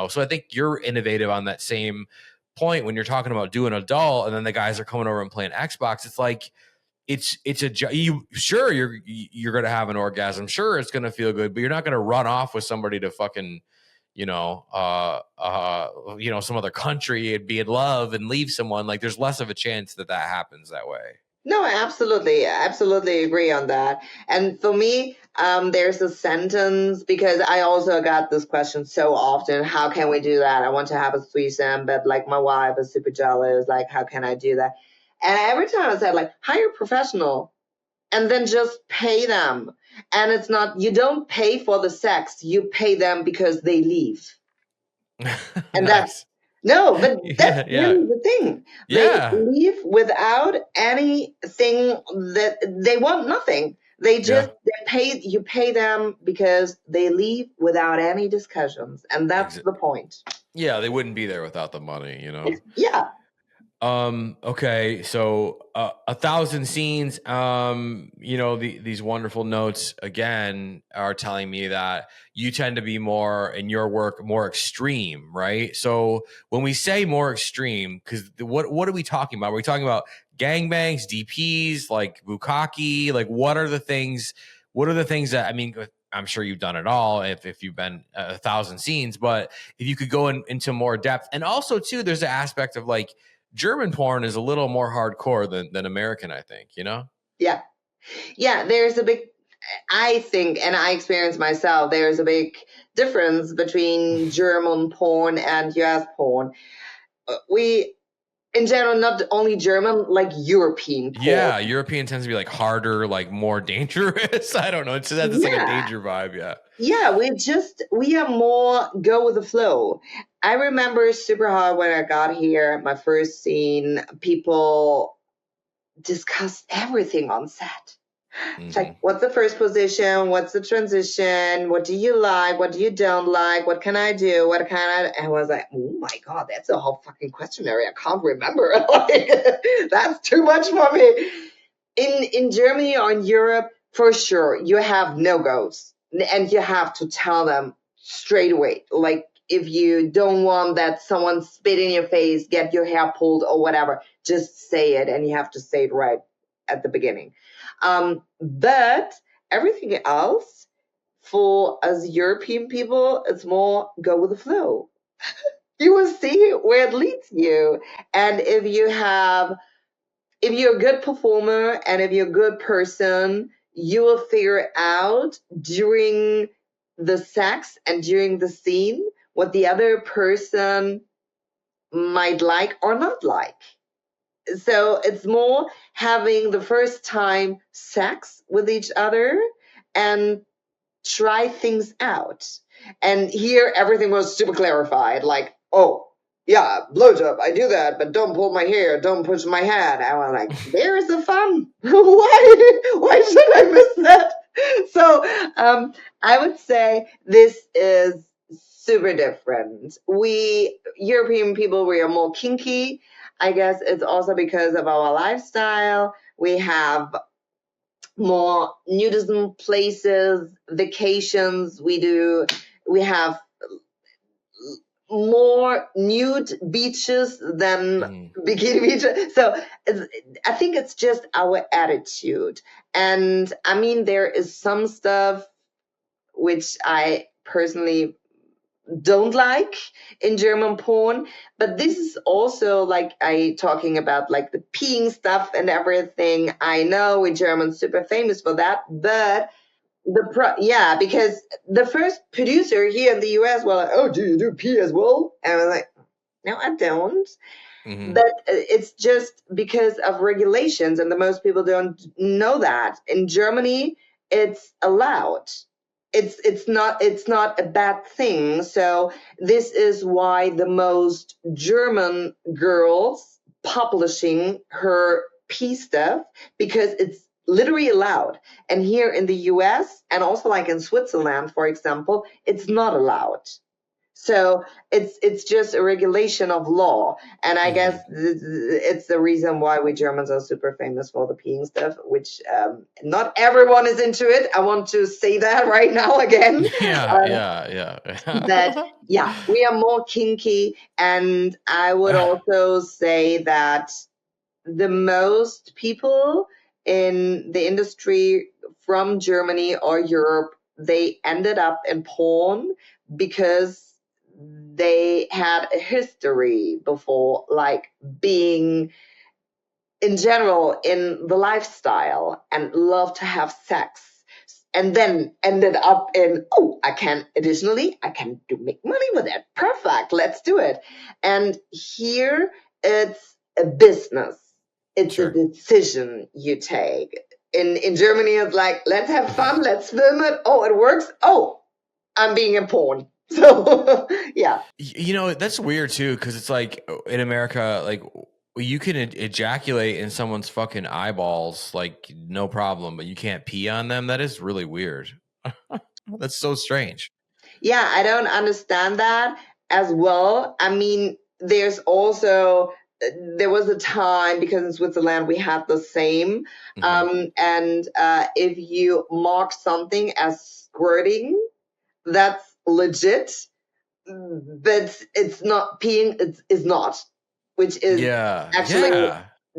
So I think you're innovative on that same point when you're talking about doing adult and then the guys are coming over and playing Xbox. It's like, you're going to have an orgasm. Sure. It's going to feel good, but you're not going to run off with somebody to fucking, some other country and be in love and leave someone. Like there's less of a chance that happens that way. No, absolutely. I absolutely agree on that. And for me, there's a sentence, because I also got this question so often. How can we do that? I want to have a threesome, but like my wife is super jealous. Like, how can I do that? And every time I said, like, hire a professional and then just pay them. And it's not, you don't pay for the sex, you pay them because they leave. And Nice. That's really the thing. Yeah. They leave without anything, that they want nothing. They just you pay them because they leave without any discussions. And that's the point. Yeah, they wouldn't be there without the money, you know? Yeah. Okay, so 1,000 scenes. These wonderful notes again are telling me that you tend to be more in your work more extreme, right? So when we say more extreme, because what are we talking about? Are we talking about gangbangs, DPs, like bukkake? Like what are the things? What are the things that, I mean, I'm sure you've done it all if you've been 1,000 scenes, but if you could go into more depth, and also too, there's an aspect of like, German porn is a little more hardcore than American, I think, you know? Yeah. Yeah, there's a big, I think, and I experienced myself, there's a big difference between German porn and US porn. We, in general, not only German, like European porn. Yeah, European tends to be like harder, like more dangerous. I don't know. It's like a danger vibe, yeah. Yeah, we are more go with the flow. I remember super hard when I got here, my first scene, people discussed everything on set. It's like, what's the first position? What's the transition? What do you like? What do you don't like? What can I do? What can I? And I was like, oh my God, that's a whole fucking questionnaire. I can't remember. That's too much for me. In Germany or in Europe, for sure, you have no-goes. And you have to tell them straight away. Like, if you don't want that someone spit in your face, get your hair pulled or whatever, just say it, and you have to say it right at the beginning. But everything else, for us European people, it's more go with the flow. You will see where it leads you. And if you're a good performer and if you're a good person, you will figure out during the sex and during the scene what the other person might like or not like. So it's more having the first time sex with each other and try things out. And here everything was super clarified. Like, oh, yeah, blowjob, I do that, but don't pull my hair, don't push my head. I was like, there's the fun. Why should I miss that? So I would say this is super different. We European people, we are more kinky. I guess it's also because of our lifestyle. We have more nudism places, vacations. We have more nude beaches than bikini beaches. So I think it's just our attitude. And I mean, there is some stuff which I personally don't like in German porn, but this is also like talking about like the peeing stuff and everything. I know we're German super famous for that, but because the first producer here in the US was like, oh, do you do pee as well? And I was like, no, I don't. But it's just because of regulations, and the most people don't know that. In Germany, it's allowed. it's not a bad thing. So this is why the most German girls publishing her pee stuff, because it's literally allowed. And here in the US and also like in Switzerland, for example, it's not allowed. So it's just a regulation of law, and I guess it's the reason why we Germans are super famous for the peeing stuff, which not everyone is into it. I want to say that right now again. But yeah, we are more kinky, and I would also say that the most people in the industry from Germany or Europe, they ended up in porn because they had a history before, like being in general in the lifestyle and love to have sex, and then ended up in, oh, I can do make money with it. Perfect, let's do it. And here it's a business. It's a decision you take. In Germany, it's like, let's have fun, let's film it. Oh, it works. Oh, I'm being in porn. So yeah. That's weird too, because it's like in America, like you can ejaculate in someone's fucking eyeballs, like no problem, but you can't pee on them. That is really weird. That's so strange. Yeah, I don't understand that as well. I mean, there was a time, because in Switzerland we had the same, and if you mark something as squirting, that's legit, but it's not peeing. It's not, which is actually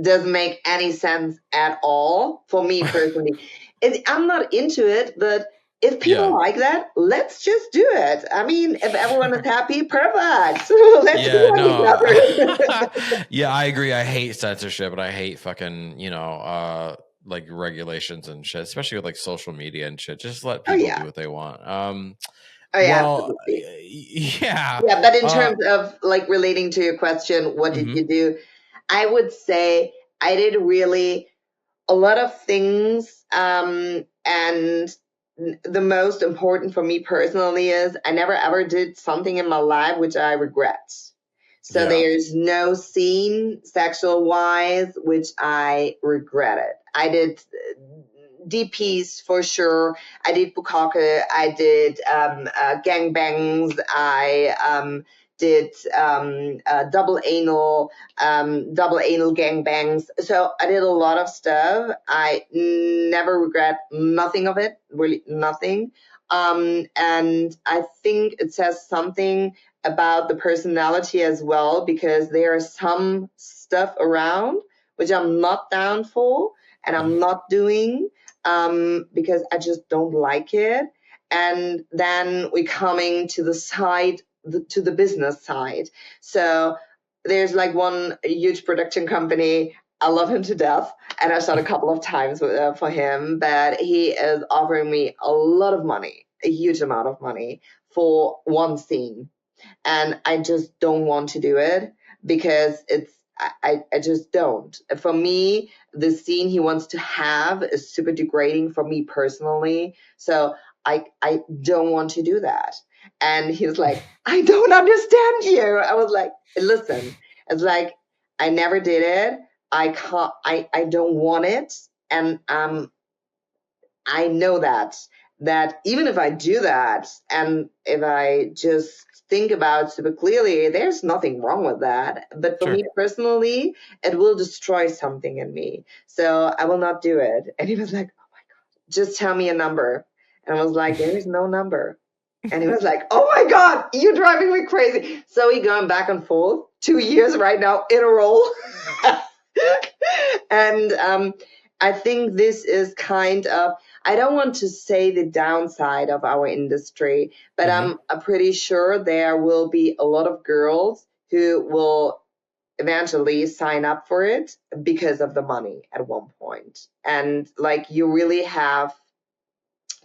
doesn't make any sense at all for me personally. I'm not into it, but if people like that, let's just do it. I mean, if everyone is happy, perfect. Let's do it. Yeah, I agree. I hate censorship, and I hate fucking, like regulations and shit, especially with like social media and shit. Just let people do what they want. Yeah, but in terms of like relating to your question, what did you do? I would say I did really a lot of things, and the most important for me personally is I never ever did something in my life which I regret. So there's no scene sexual wise which I regretted. I did DPs for sure. I did bukkake. I did gangbangs. I did double anal gangbangs. So I did a lot of stuff. I never regret nothing of it, really nothing. And I think it says something about the personality as well, because there is some stuff around which I'm not down for and I'm not doing, because I just don't like it. And then we're coming to the side, to the business side. So there's like one huge production company. I love him to death, and I shot a couple of times for him, but he is offering me a lot of money, a huge amount of money for one scene. And I just don't want to do it because I just don't. For me, the scene he wants to have is super degrading for me personally. So I don't want to do that. And he was like, I don't understand you. I was like, listen, it's like, I never did it. I can't, I don't want it. And I know that even if I do that, and if I just think about super clearly, there's nothing wrong with that. But for me personally, it will destroy something in me. So I will not do it. And he was like, oh my God, just tell me a number. And I was like, there is no number. And he was like, oh my God, you're driving me crazy. So we going back and forth 2 years right now in a row. And I think this is kind of, I don't want to say the downside of our industry, but I'm pretty sure there will be a lot of girls who will eventually sign up for it because of the money at one point. And like, you really have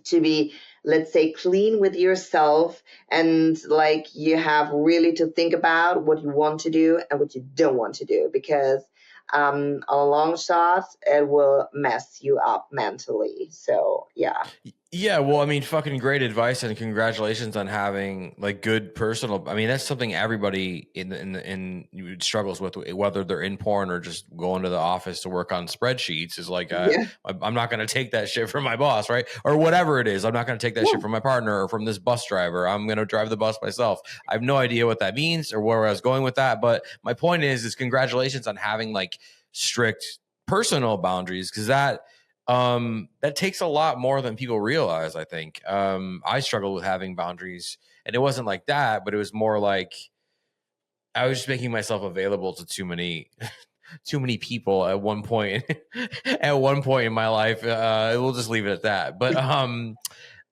to be, let's say, clean with yourself, and like you have really to think about what you want to do and what you don't want to do, because on a long shot it will mess you up mentally. So yeah. Yeah, well, I mean, fucking great advice and congratulations on having like good personal. I mean, that's something everybody in struggles with, whether they're in porn or just going to the office to work on spreadsheets. Is like, Yeah. I'm not going to take that shit from my boss, right? Or whatever it is. I'm not going to take that Yeah. shit from my partner or from this bus driver. I'm going to drive the bus myself. I have no idea what that means or where I was going with that, but my point is congratulations on having like strict personal boundaries, because that takes a lot more than people realize. I think I struggle with having boundaries, and it wasn't like that, but it was more like I was just making myself available to too many too many people at one point at one point in my life. We'll just leave it at that. But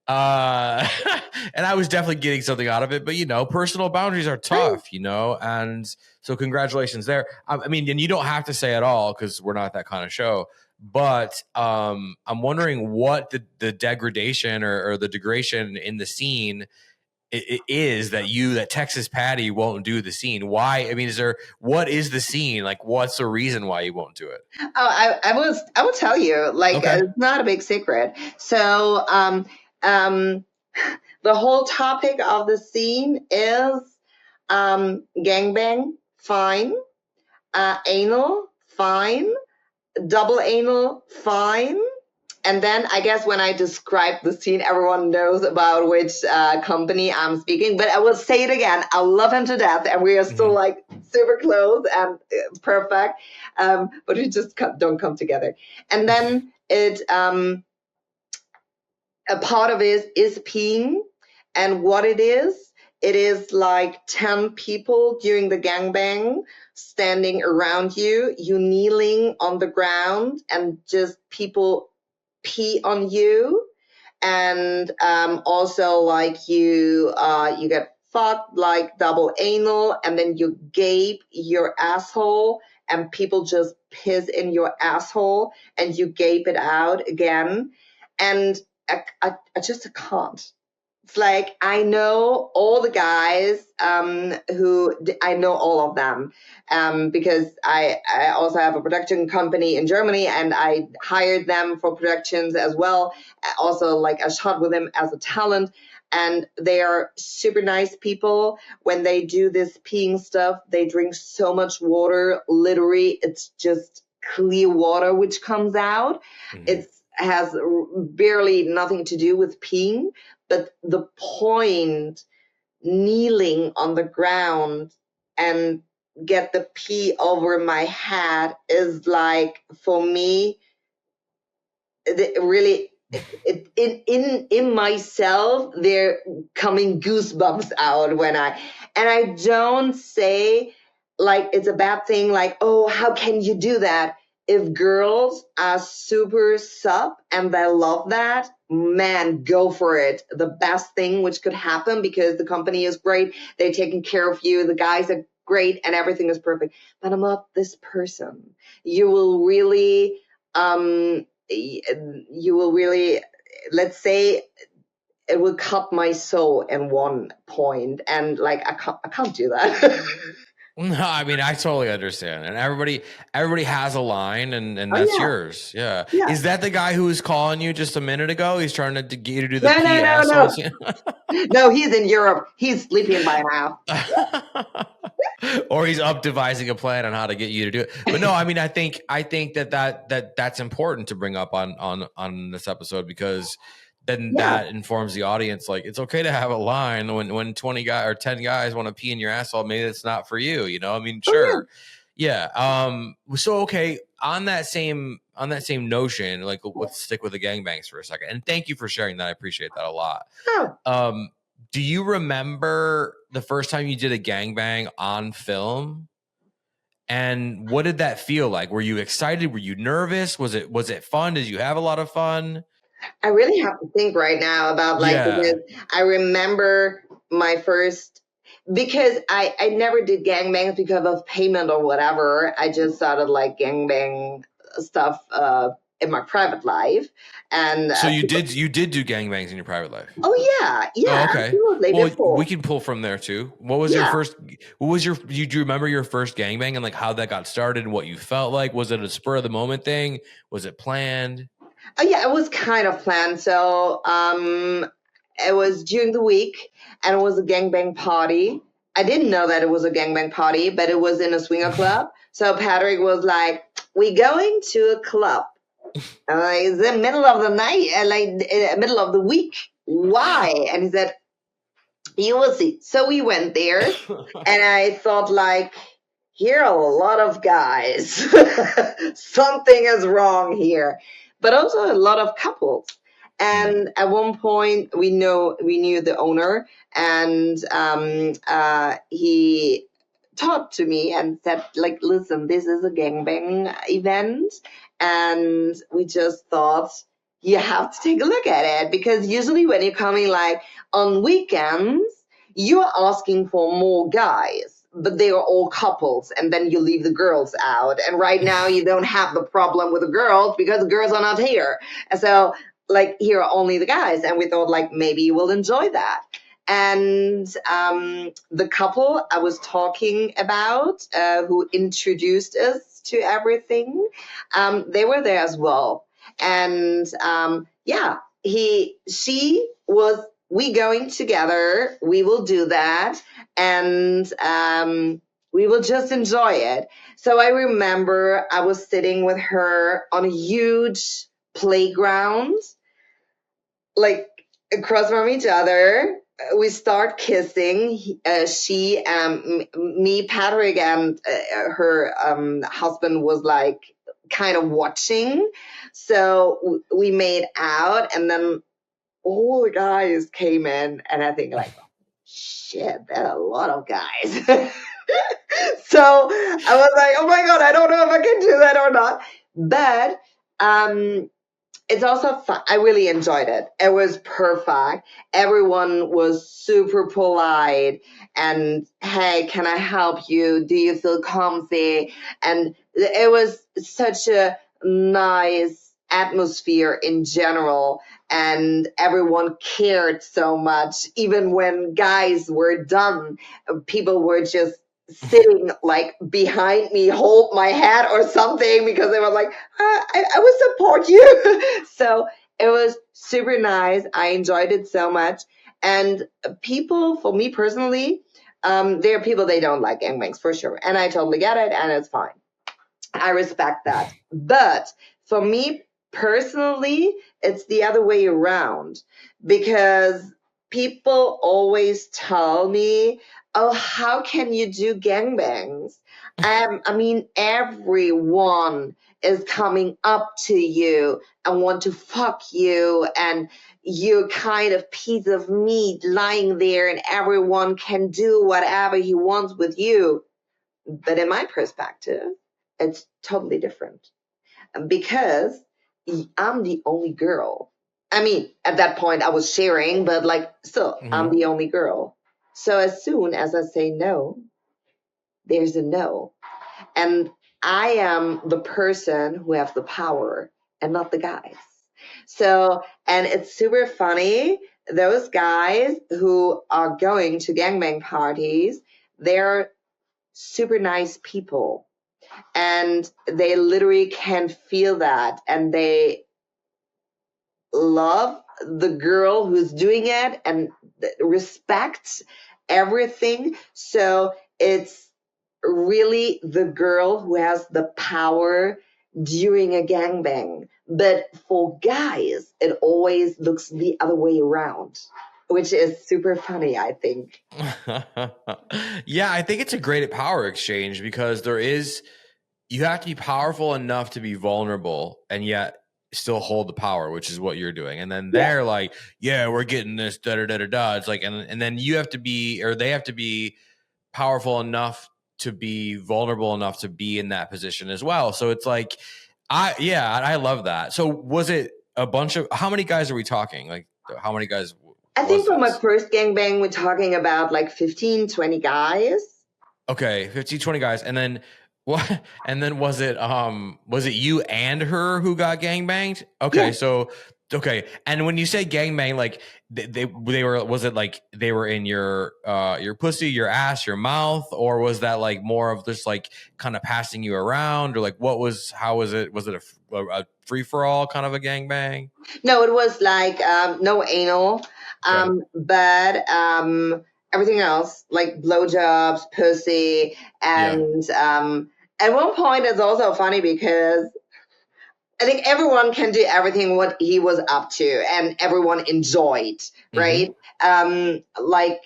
and I was definitely getting something out of it, but personal boundaries are tough, and so congratulations there. I mean, and you don't have to say it all because we're not that kind of show. But I'm wondering what the degradation or the degradation in the scene is that Texas Patti won't do the scene. Why? I mean, what is the scene? Like, what's the reason why you won't do it? Oh, I will tell you, like, Okay. it's not a big secret. So, the whole topic of the scene is, gangbang, fine, anal, fine, double anal, fine. And then I guess when I describe the scene, everyone knows about which company I'm speaking. But I will say it again. I love him to death, and we are still like super close and perfect. But we just don't come together. And then a part of it is peeing, and what it is like 10 people during the gangbang standing around you, you kneeling on the ground, and just people pee on you, and also like you get fucked like double anal, and then you gape your asshole, and people just piss in your asshole, and you gape it out again, and I just can't. It's like I know all the guys who I know all of them because I also have a production company in Germany, and I hired them for productions as well. Also, like I shot with them as a talent, and they are super nice people. When they do this peeing stuff, they drink so much water. Literally, it's just clear water which comes out. Mm-hmm. It has barely nothing to do with peeing. But the point, kneeling on the ground and get the pee over my head, is like, for me, really, in myself, they're coming goosebumps out and I don't say like it's a bad thing, like, oh, how can you do that? If girls are super sub and they love that, man, go for it. The best thing which could happen, because the company is great, they're taking care of you, the guys are great, and everything is perfect. But I'm not this person. You will really, let's say, it will cut my soul in one point, and like I can't do that. No, I mean, I totally understand, and everybody has a line, and that's yeah. yours. Yeah. Yeah. Is that the guy who was calling you just a minute ago? He's trying to get you to do the No. No, he's in Europe. He's sleeping by now. Or he's up devising a plan on how to get you to do it. But no, I mean, I think that's important to bring up on this episode, because then that informs the audience, like, it's okay to have a line when 20 guys or 10 guys want to pee in your asshole. Maybe it's not for you, I mean, sure. Yeah. So, okay. On that same notion, like, let's stick with the gangbangs for a second. And thank you for sharing that. I appreciate that a lot. Oh. Do you remember the first time you did a gangbang on film? And what did that feel like? Were you excited? Were you nervous? Was it fun? Did you have a lot of fun? I really have to think right now about because I remember my first, because I never did gangbangs because of payment or whatever. I just started like gangbang stuff in my private life. And so you did do gangbangs in your private life? Oh yeah. Oh, okay. Absolutely. Well, we can pull from there too. What was your first? Do you remember your first gangbang and like how that got started and what you felt like? Was it a spur of the moment thing? Was it planned? Oh yeah, it was kind of planned. So it was during the week, and it was a gangbang party. I didn't know that it was a gangbang party, but it was in a swinger club. So Patrick was like, "We going to a club." It's the middle of the night, middle of the week. Why? And he said, "You will see." So we went there, and I thought like, here are a lot of guys. Something is wrong here. But also a lot of couples. And at one point, we knew the owner, and he talked to me and said, like, listen, this is a gangbang event, and we just thought you have to take a look at it, because usually when you're coming like on weekends, you're asking for more guys, but they are all couples, and then you leave the girls out. And right now you don't have the problem with the girls because the girls are not here. And so like here are only the guys. And we thought like maybe you will enjoy that. And the couple I was talking about, who introduced us to everything, they were there as well. And she was, we going together, we will do that, and we will just enjoy it. So I remember I was sitting with her on a huge playground, like across from each other. We start kissing. She, me, Patrick, and her husband was like kind of watching. So we made out, and then all the guys came in, and I think like, shit, there are a lot of guys. So I was like, oh my God, I don't know if I can do that or not. But it's also fun. I really enjoyed it. It was perfect. Everyone was super polite, and hey, can I help you? Do you feel comfy? And it was such a nice atmosphere in general, and everyone cared so much. Even when guys were done, people were just sitting like behind me, hold my head or something, because they were like, I will support you. So it was super nice. I enjoyed it so much. And people, for me personally, there are people they don't like gangbangs for sure, and I totally get it, and it's fine. I respect that. But for me personally, it's the other way around, because people always tell me, oh, how can you do gangbangs? I mean, everyone is coming up to you and want to fuck you, and you're kind of piece of meat lying there, and everyone can do whatever he wants with you. But in my perspective, it's totally different, because I'm the only girl. I mean, at that point I was sharing, but like still, I'm the only girl. So as soon as I say no, there's a no. And I am the person who has the power and not the guys. So, and it's super funny. Those guys who are going to gangbang parties, they're super nice people, and they literally can feel that, and they love the girl who's doing it and respects everything. So it's really the girl who has the power during a gangbang. But for guys, it always looks the other way around, which is super funny, I think. Yeah, I think it's a great power exchange, because you have to be powerful enough to be vulnerable and yet still hold the power, which is what you're doing. And then they're like, yeah, we're getting this, da da da da da. It's like, and then you have to be, or they have to be powerful enough to be vulnerable enough to be in that position as well. So it's like, I love that. So was it a bunch of, how many guys are we talking? Like, how many guys? I think for my first gangbang, we're talking about like 15, 20 guys. Okay, 15, 20 guys. And then what? And then was it you and her who got gangbanged? Okay, so Okay. And when you say gangbang, like they were, was it like they were in your pussy, your ass, your mouth, or was that like more of just like kind of passing you around, or like how was it? Was it a free for all kind of a gangbang? No, it was like no anal, Okay. but everything else like blowjobs, pussy, Yeah. and at one point it's also funny because I think everyone can do everything what he was up to, and everyone enjoyed, Mm-hmm. right? Like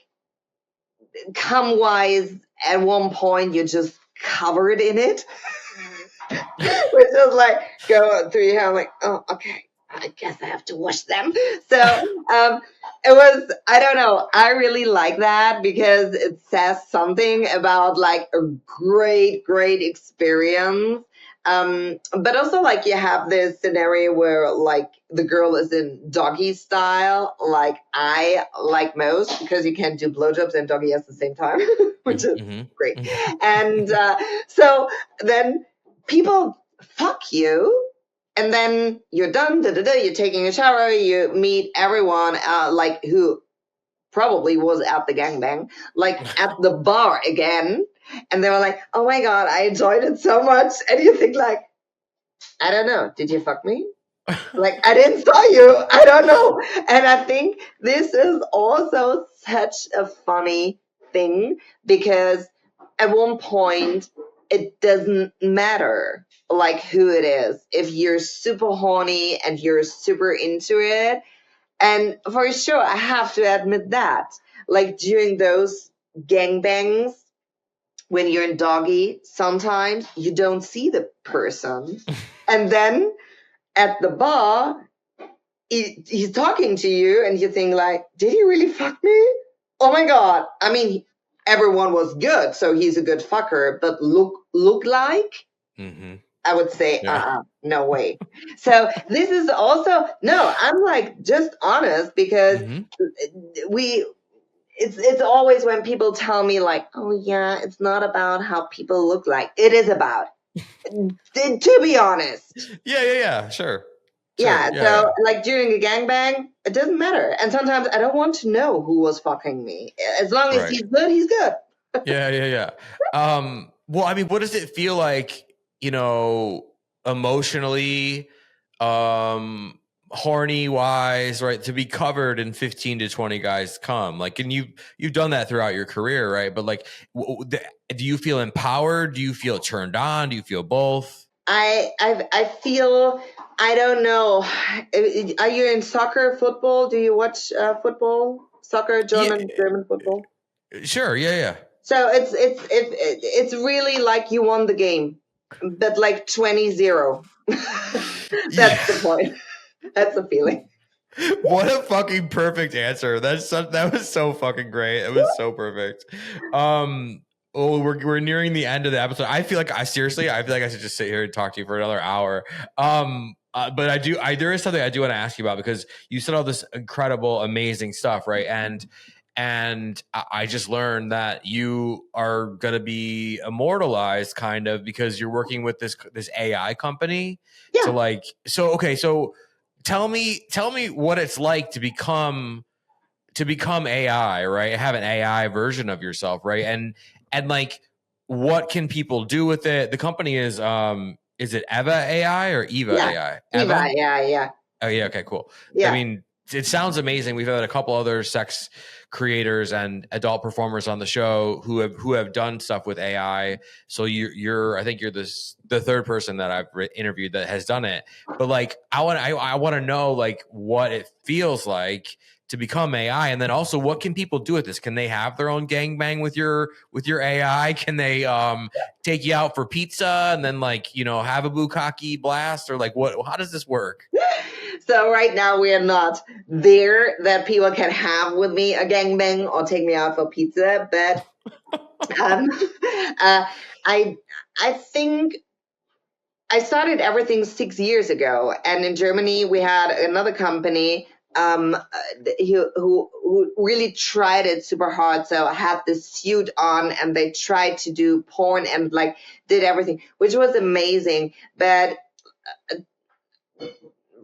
cum wise, at one point you're just covered in it, which is like go through your hair. I'm like, oh, okay. I guess I have to wash them. So it was, I don't know. I really like that because it says something about like a great, great experience. But also like you have this scenario where like the girl is in doggy style, like I like most because you can do blowjobs and doggy at the same time, which is great. Mm-hmm. And so then people fuck you, and then you're done, you're taking a shower, you meet everyone like who probably was at the gangbang, like at the bar again, and they were like, oh my god, I enjoyed it so much. And you think like, I don't know, did you fuck me? Like, I didn't saw you, I don't know. And I think this is also such a funny thing because at one point it doesn't matter like who it is. If you're super horny and you're super into it, and for sure I have to admit that like during those gangbangs when you're in doggy, sometimes you don't see the person, and then at the bar he's talking to you and you think like, did he really fuck me? Oh my god. I mean, everyone was good, so he's a good fucker, but look like, Mm-hmm. I would say, Yeah. no way. So this is also, no, I'm like just honest because Mm-hmm. we, it's always when people tell me like, oh yeah, it's not about how people look like. It is about, to be honest. Yeah. Sure. Yeah, Yeah. so like during a gangbang, it doesn't matter. And sometimes I don't want to know who was fucking me. As long as Right. he's good, he's good. Yeah. Well, I mean, what does it feel like, emotionally, horny wise, right? To be covered in 15 to 20 guys come, like, and you've done that throughout your career, right? But like, do you feel empowered? Do you feel turned on? Do you feel both? I feel, I don't know. Are you in soccer, football? Do you watch football, soccer, Yeah, German football? sure. Yeah. So it's really like you won the game, but like 20-0. Yeah. That's the point. That's the feeling. What a fucking perfect answer. That was so fucking great. It was so perfect. Oh, we're nearing the end of the episode. I feel like I feel like I should just sit here and talk to you for another hour. But there is something I do want to ask you about because you said all this incredible, amazing stuff, right? And I just learned that you are gonna be immortalized, kind of, because you're working with this AI company to Yeah. like. So okay, so tell me what it's like to become AI, right? Have an AI version of yourself, right? And like, what can people do with it? The company is it Eva AI or Eva Yeah. AI? Eva, Eva? yeah. Oh yeah, okay, cool. I Yeah. mean, it sounds amazing. We've had a couple other sex creators and adult performers on the show who have done stuff with AI. So you're I think you're the third person that I've interviewed that has done it. But like, I want to know like what it feels like to become AI, and then also what can people do with this? Can they have their own gangbang with your AI? Can they take you out for pizza and then like have a bukkake blast, or like what? How does this work? So right now we are not there that people can have with me a gangbang or take me out for pizza, but um, I think I started everything 6 years ago, and in Germany we had another company who really tried it super hard. So I had this suit on, and they tried to do porn and like did everything, which was amazing, but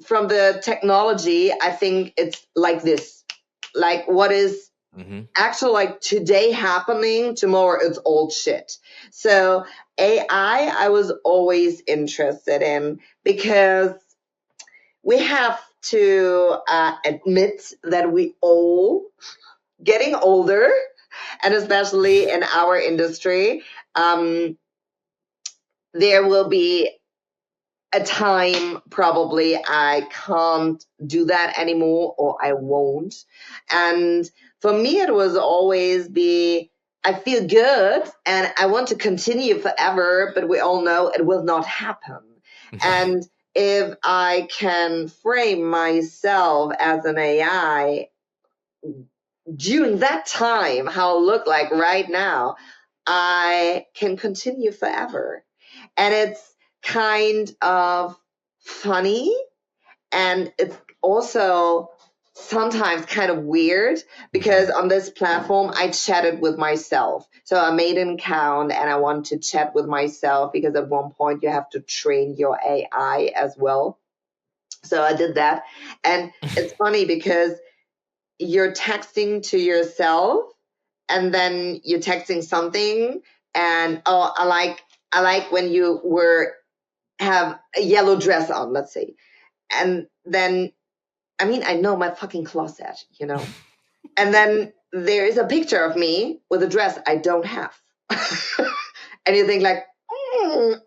from the technology, I think it's like this, like what is actually like today happening, tomorrow it's old shit. So AI, I was always interested in because we have to admit that we all getting older, and especially in our industry, there will be a time probably I can't do that anymore, or I won't. And for me, it was always I feel good and I want to continue forever, but we all know it will not happen. And if I can frame myself as an AI during that time, how it look like right now, I can continue forever. And it's kind of funny, and it's also sometimes kind of weird because on this platform I chatted with myself. So I made an account and I want to chat with myself because at one point you have to train your AI as well. So I did that. And it's funny because you're texting to yourself and then you're texting something, and I like when you have a yellow dress on, let's say. And then, I mean, I know my fucking closet, you know. And then there is a picture of me with a dress I don't have. And you think like,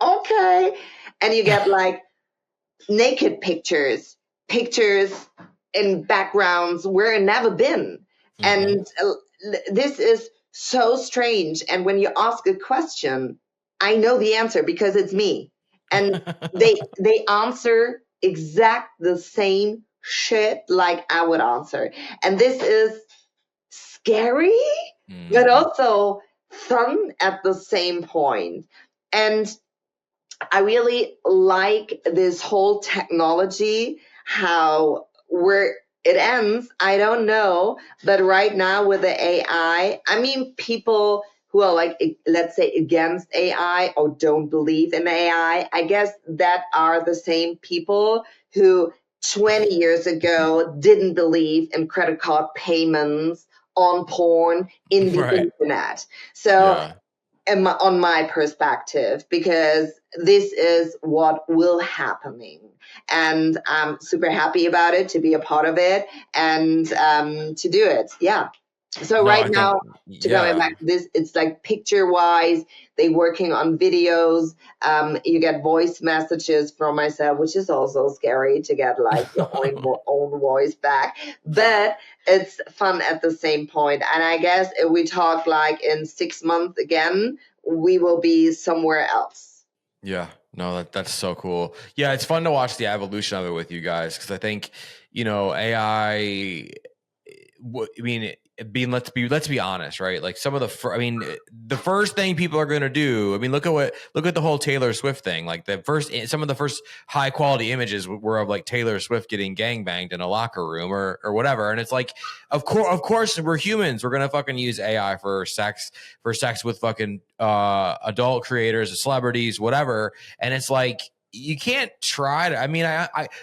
okay. And you get like naked pictures in backgrounds where I've never been. And this is so strange. And when you ask a question, I know the answer because it's me. And they answer exact the same shit like I would answer. And this is scary, but also fun at the same point. And I really like this whole technology, how where it ends, I don't know. But right now with the AI, I mean, people who are like, let's say, against AI or don't believe in AI, I guess that are the same people who 20 years ago didn't believe in credit card payments, on porn, in the internet. So on my perspective, because this is what will happening, and I'm super happy about it, to be a part of it, and to do it. Yeah. So right now, going back to this, it's like picture wise, they working on videos. You get voice messages from myself, which is also scary to get like your own voice back, but it's fun at the same point. And I guess if we talk like in 6 months again, we will be somewhere else. Yeah, no, that's so cool. Yeah, it's fun to watch the evolution of it with you guys, because I think, AI, I mean, let's be honest, right? Like some of the first thing people are going to do, I mean, look at the whole Taylor Swift thing. Like some of the first high quality images were of like Taylor Swift getting gangbanged in a locker room or whatever. And it's like, of course we're humans. We're going to fucking use AI for sex with fucking adult creators, celebrities, whatever. And it's like, you can't try to, I mean,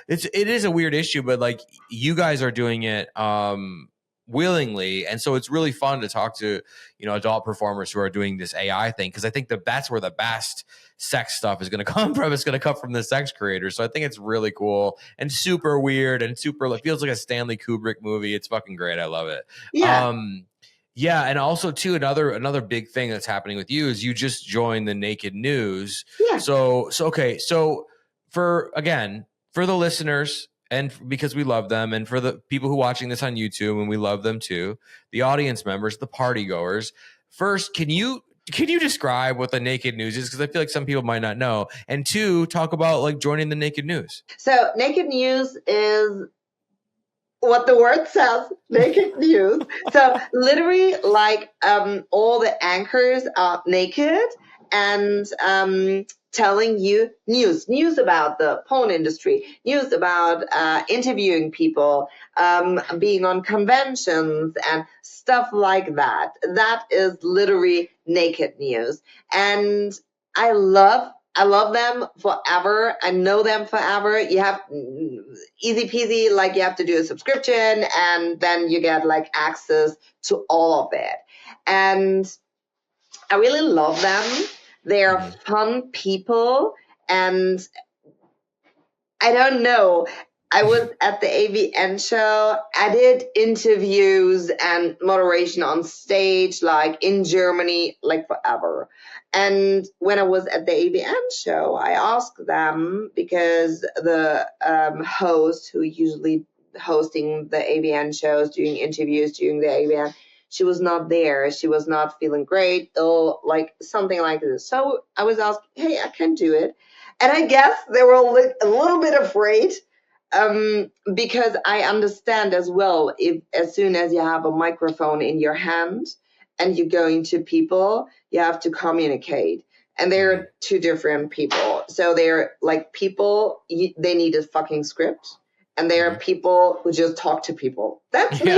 it is a weird issue, but like you guys are doing it, willingly, and so it's really fun to talk to adult performers who are doing this AI thing, because I think that's where the best sex stuff is going to come from. It's going to come from the sex creators. So I think it's really cool and super weird and it feels like a Stanley Kubrick movie. It's fucking great. I love it. Yeah, and also too, another big thing that's happening with you is you just joined the Naked News. Yeah. So for the listeners, and because we love them, and for the people who are watching this on YouTube, and we love them too, the audience members, the party goers. First, can you describe what the Naked News is? Because I feel like some people might not know. And two, talk about like joining the Naked News. So Naked News is what the word says, Naked News. So literally, like all the anchors are naked and telling you news about the porn industry, news about interviewing people, being on conventions and stuff like that. That is literally Naked News. And I love I love them forever. I know them forever. You have easy peasy, like you have to do a subscription and then you get like access to all of it. And I really love them. They're fun people. And I don't know. I was at the AVN show. I did interviews and moderation on stage, like in Germany, like forever. And when I was at the AVN show, I asked them because the host who usually hosting the AVN shows, doing interviews during the AVN, she was not there. She was not feeling great, or like something like this. So I was asked, hey, I can do it. And I guess they were a little bit afraid because I understand as well, if as soon as you have a microphone in your hand and you're going to people, you have to communicate. And they're two different people. So they're like people, they need a fucking script. And there are people who just talk to people. That's me.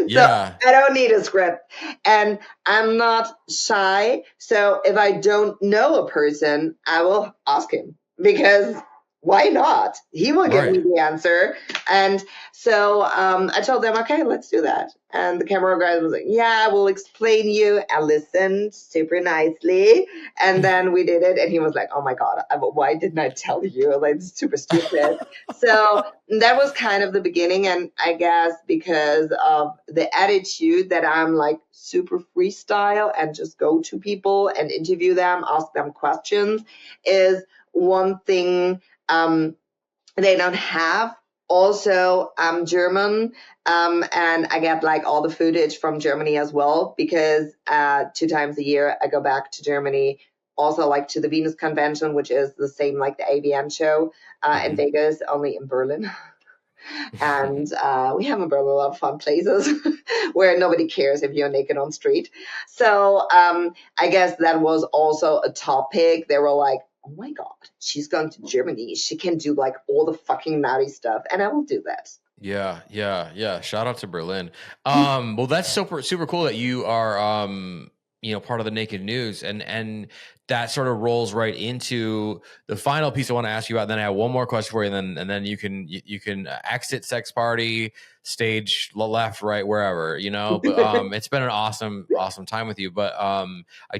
So I don't need a script. And I'm not shy. So if I don't know a person, I will ask him because why not? He will give me the answer. And so I told them, okay, let's do that. And the camera guy was like, yeah, I will explain you. I listened super nicely. And then we did it. And he was like, oh my God, why didn't I tell you? Like, it's super stupid. So that was kind of the beginning. And I guess because of the attitude that I'm like super freestyle and just go to people and interview them, ask them questions is one thing they don't have. Also, I'm German, and I get like all the footage from Germany as well because 2 times a year I go back to Germany. Also, like to the Venus Convention, which is the same like the AVN show in Vegas, only in Berlin. And we have in Berlin a lot of fun places where nobody cares if you're naked on street. So I guess that was also a topic. They were like, oh my God, she's going to Germany. She can do like all the fucking naughty stuff. And I will do that. Yeah. Shout out to Berlin. Well, that's super cool that you are, part of the Naked News, and that sort of rolls right into the final piece I want to ask you about. Then I have one more question for you, and then you can exit sex party, stage left, right, wherever, but it's been an awesome time with you. But I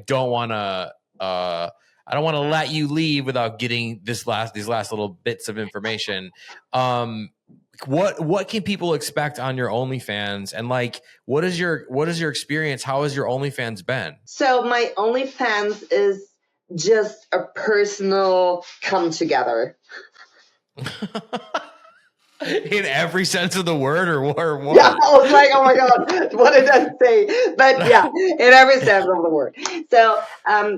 don't want to let you leave without getting these last little bits of information. What can people expect on your OnlyFans, and like what is your experience? How has your OnlyFans been? So my OnlyFans is just a personal come together. In every sense of the word, or what? Yeah, I was like, oh my God, what did I say? But yeah, in every sense of the word. So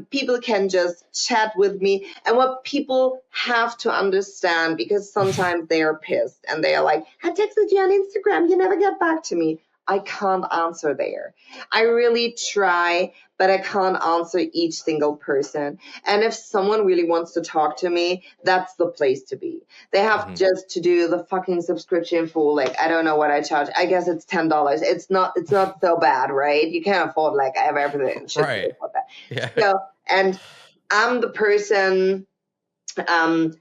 people can just chat with me. And what people have to understand, because sometimes they are pissed and they are like, I texted you on Instagram, you never get back to me. I can't answer there. I really try, but I can't answer each single person. And if someone really wants to talk to me, that's the place to be. They have just to do the fucking subscription for like, I don't know what I charge. I guess it's $10. It's not so bad, right? You can't afford like I have everything. Right. Yeah. So, and I'm the person, I'm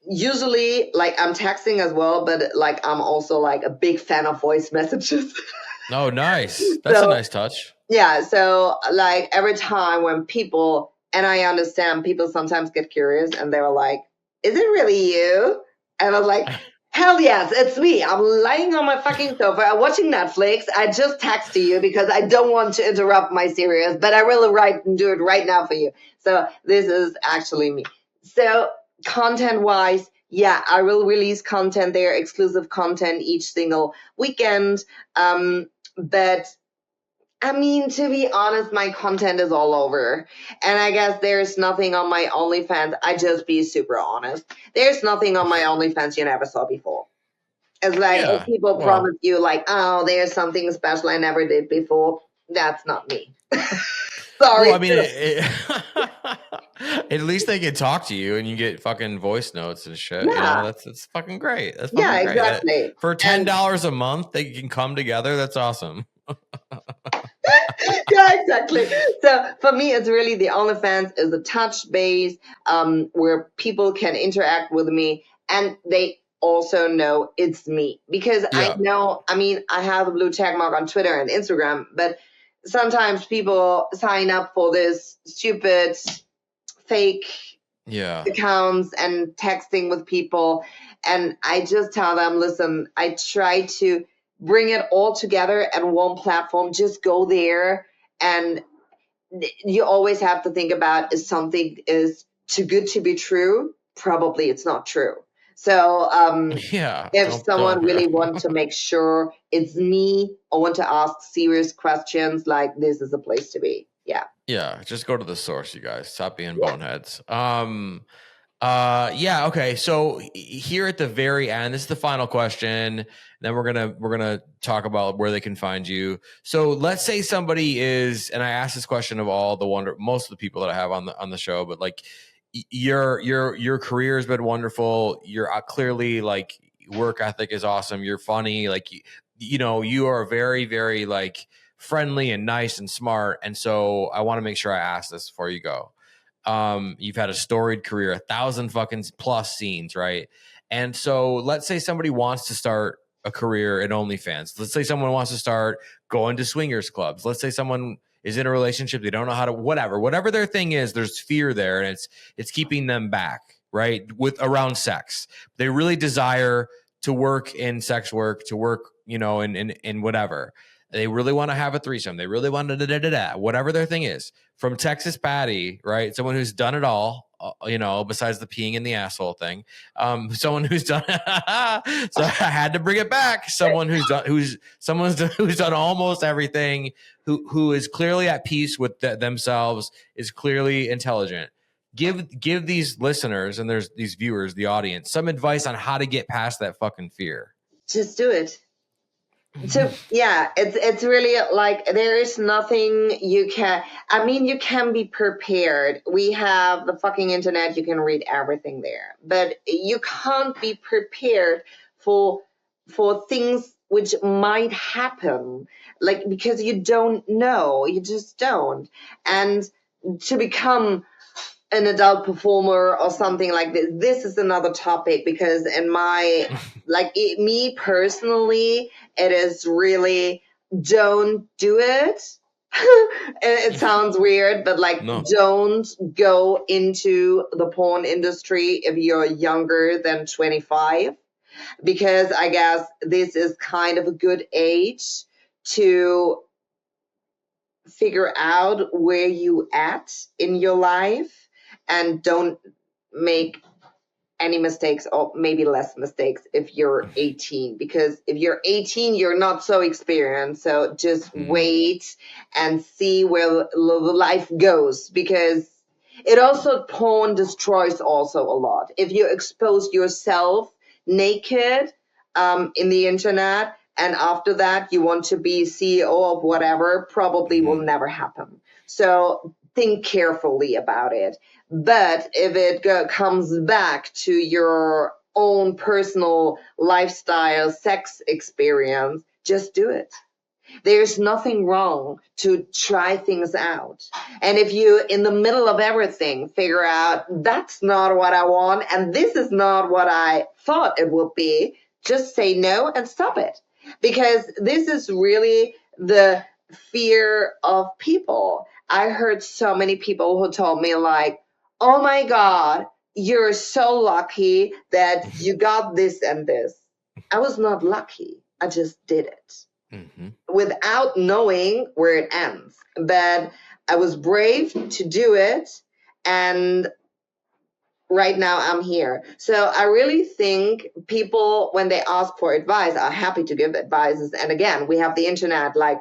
usually like I'm texting as well, but like I'm also like a big fan of voice messages. Oh, nice. That's a nice touch. Yeah. So like every time when people, and I understand people sometimes get curious and they were like, is it really you? And I was like, hell yes, it's me. I'm lying on my fucking sofa. I'm watching Netflix. I just texted you because I don't want to interrupt my series, but I will do it right now for you. So this is actually me. So content-wise, yeah, I will release content there, exclusive content each single weekend. But I mean, to be honest, my content is all over. And I guess there's nothing on my OnlyFans. I just be super honest. There's nothing on my OnlyFans you never saw before. It's like if people promise you like, oh, there's something special I never did before. That's not me. Sorry. Well, I mean, at least they can talk to you and you get fucking voice notes and shit. Yeah. That's fucking great. That's fucking great. Exactly. For $10 a month, they can come together. That's awesome. Yeah, exactly. So for me, it's really the OnlyFans is a touch base where people can interact with me and they also know it's me because I Yeah. know, I mean, I have a blue check mark on Twitter and Instagram, but sometimes people sign up for this stupid fake Yeah. accounts and texting with people. And I just tell them, listen, I try to bring it all together at one platform. Just go there. And you always have to think about is something is too good to be true? Probably it's not true. So Yeah. if Don't someone really wants to make sure it's me or want to ask serious questions, like this is a place to be. Yeah. Yeah, just go to the source, you guys. Stop being Yeah. boneheads. Yeah, okay. So here at the very end, this is the final question. Then we're gonna talk about where they can find you. So let's say somebody is, and I ask this question of all the most of the people that I have on the show, but like your career has been wonderful. You're clearly like work ethic is awesome. You're funny, like you know, you are very, very like friendly and nice and smart. And so I want to make sure I ask this before you go. You've had a storied career, 1,000 fucking plus scenes, right? And so let's say somebody wants to start a career in OnlyFans. Let's say someone wants to start going to swingers clubs. Let's say someone is in a relationship, they don't know how to, whatever their thing is, there's fear there, and it's keeping them back, right? With around sex. They really desire to work in sex work, to work, you know, in whatever. They really want to have a threesome. They really want to whatever their thing is. From Texas Patti, right? Someone who's done it all, you know, besides the peeing in the asshole thing. Someone who's done. So I had to bring it back. Someone who's done almost everything. Who is clearly at peace with themselves, is clearly intelligent. Give these listeners and there's these viewers, the audience, some advice on how to get past that fucking fear. Just do it. So yeah, it's really like there is nothing you can. I mean, you can be prepared. We have the fucking internet. You can read everything there, but you can't be prepared for things which might happen. Like because you don't know, you just don't. And to become an adult performer or something like this, this is another topic because in my me personally, it is really don't do it. It sounds weird, but like No. don't go into the porn industry if you're younger than 25 because I guess this is kind of a good age to figure out where you at in your life and don't make any mistakes or maybe less mistakes if you're 18 because if you're 18 you're not so experienced, so just wait and see where the life goes because it also porn destroys also a lot if you expose yourself naked in the internet and after that you want to be CEO of whatever, probably will never happen. So think carefully about it. But if it comes back to your own personal lifestyle, sex experience, just do it. There's nothing wrong to try things out. And if you, in the middle of everything, figure out that's not what I want and this is not what I thought it would be, just say no and stop it. Because this is really the fear of people. I heard so many people who told me like, oh my God, you're so lucky that you got this and this. I was not lucky. I just did it. Mm-hmm. Without knowing where it ends. But I was brave to do it. And right now I'm here. So I really think people, when they ask for advice, are happy to give advices. And again, we have the internet, like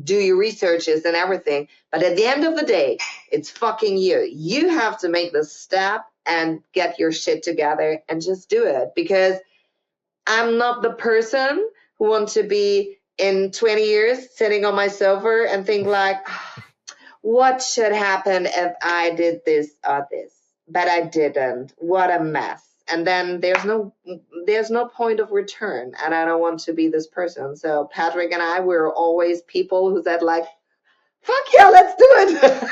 do your researches and everything. But at the end of the day, it's fucking you. You have to make the step and get your shit together and just do it. Because I'm not the person who wants to be in 20 years sitting on my sofa and think like, what should happen if I did this or this? But I didn't. What a mess. And then there's no point of return. And I don't want to be this person. So Patrick and I, we're always people who said like, fuck yeah, let's do it.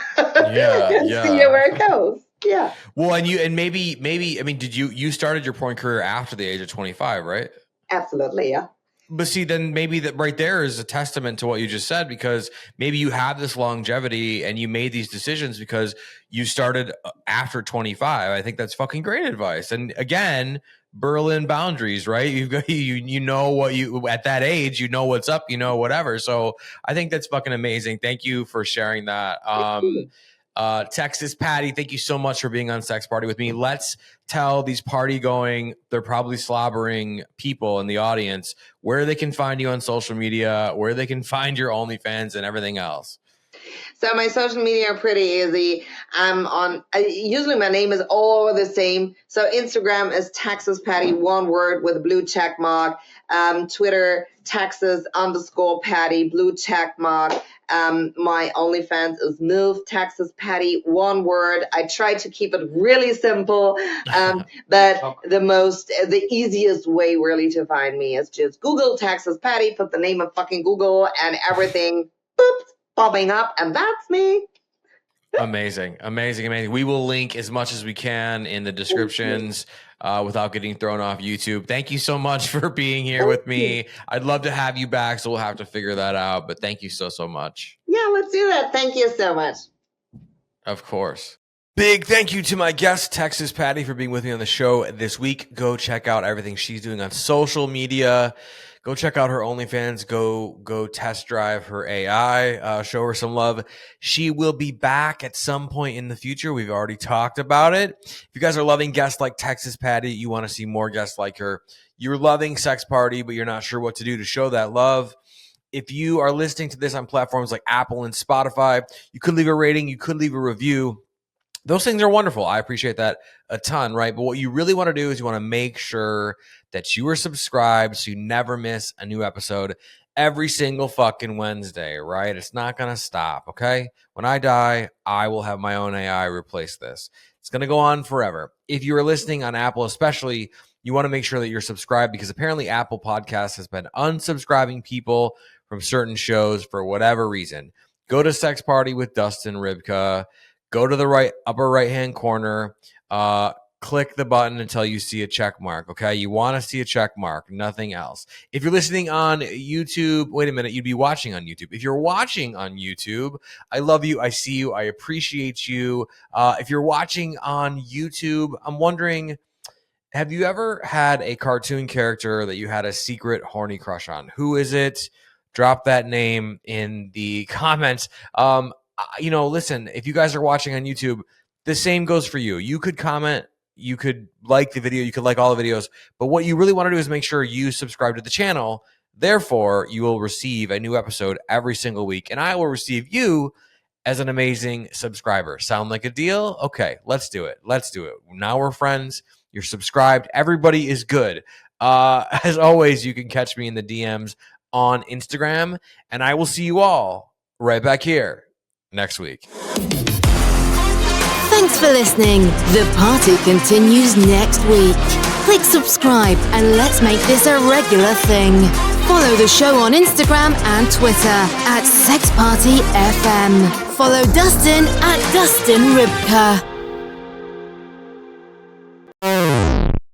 Yeah, See where it goes. Yeah. Well, and maybe I mean, did you started your porn career after the age of 25, right? Absolutely, yeah. But see, then maybe that right there is a testament to what you just said, because maybe you have this longevity and you made these decisions because you started after 25. I think that's fucking great advice. And again, Berlin boundaries, right? You've got you know what you at that age, you know what's up, you know whatever. So I think that's fucking amazing. Thank you for sharing that. Texas Patti, thank you so much for being on Sex Party with me. Let's tell these party going, they're probably slobbering people in the audience where they can find you on social media, where they can find your OnlyFans and everything else. So my social media are pretty easy. I'm on, usually my name is all over the same. So Instagram is Texas Patti, one word with a blue check mark. Twitter, Texas_Patti, blue check mark. My OnlyFans is MILF Texas Patti, one word. I try to keep it really simple, but the easiest way really to find me is just Google Texas Patti, put the name of fucking Google, and everything boop, popping up, and that's me. Amazing. We will link as much as we can in the descriptions without getting thrown off YouTube. Thank you so much for being here with me. I'd love to have you back, so we'll have to figure that out. But thank you so much. Yeah, let's do that. Thank you so much. Of course. Big thank you to my guest, Texas Patti, for being with me on the show this week. Go check out everything she's doing on social media. Go check out her OnlyFans. Go test drive her AI. Show her some love. She will be back at some point in the future. We've already talked about it. If you guys are loving guests like Texas Patti, you want to see more guests like her, you're loving Sex Party, but you're not sure what to do to show that love. If you are listening to this on platforms like Apple and Spotify, you could leave a rating. You could leave a review. Those things are wonderful. I appreciate that a ton, right? But what you really want to do is you want to make sure that you are subscribed so you never miss a new episode every single fucking Wednesday, right? It's not going to stop, okay? When I die, I will have my own AI replace this. It's going to go on forever. If you are listening on Apple especially, you want to make sure that you're subscribed, because apparently Apple Podcasts has been unsubscribing people from certain shows for whatever reason. Go to Sex Party with Dustin, Rybka. Go to the upper right-hand corner, click the button until you see a check mark, okay? You want to see a check mark, nothing else. If you're listening on YouTube, wait a minute, you'd be watching on YouTube. If you're watching on YouTube, I love you, I see you, I appreciate you. If you're watching on YouTube, I'm wondering, have you ever had a cartoon character that you had a secret horny crush on? Who is it? Drop that name in the comments. Listen, if you guys are watching on YouTube, the same goes for you. You could comment, you could like the video, you could like all the videos, but what you really want to do is make sure you subscribe to the channel. Therefore, you will receive a new episode every single week, and I will receive you as an amazing subscriber. Sound like a deal? Okay, let's do it. Now we're friends. You're subscribed. Everybody is good. As always, you can catch me in the DMs on Instagram, and I will see you all right back here next week. Thanks for listening. The party continues next week. Click subscribe and let's make this a regular thing. Follow the show on Instagram and Twitter at SexPartyFM. Follow Dustin at Dustin Rybka.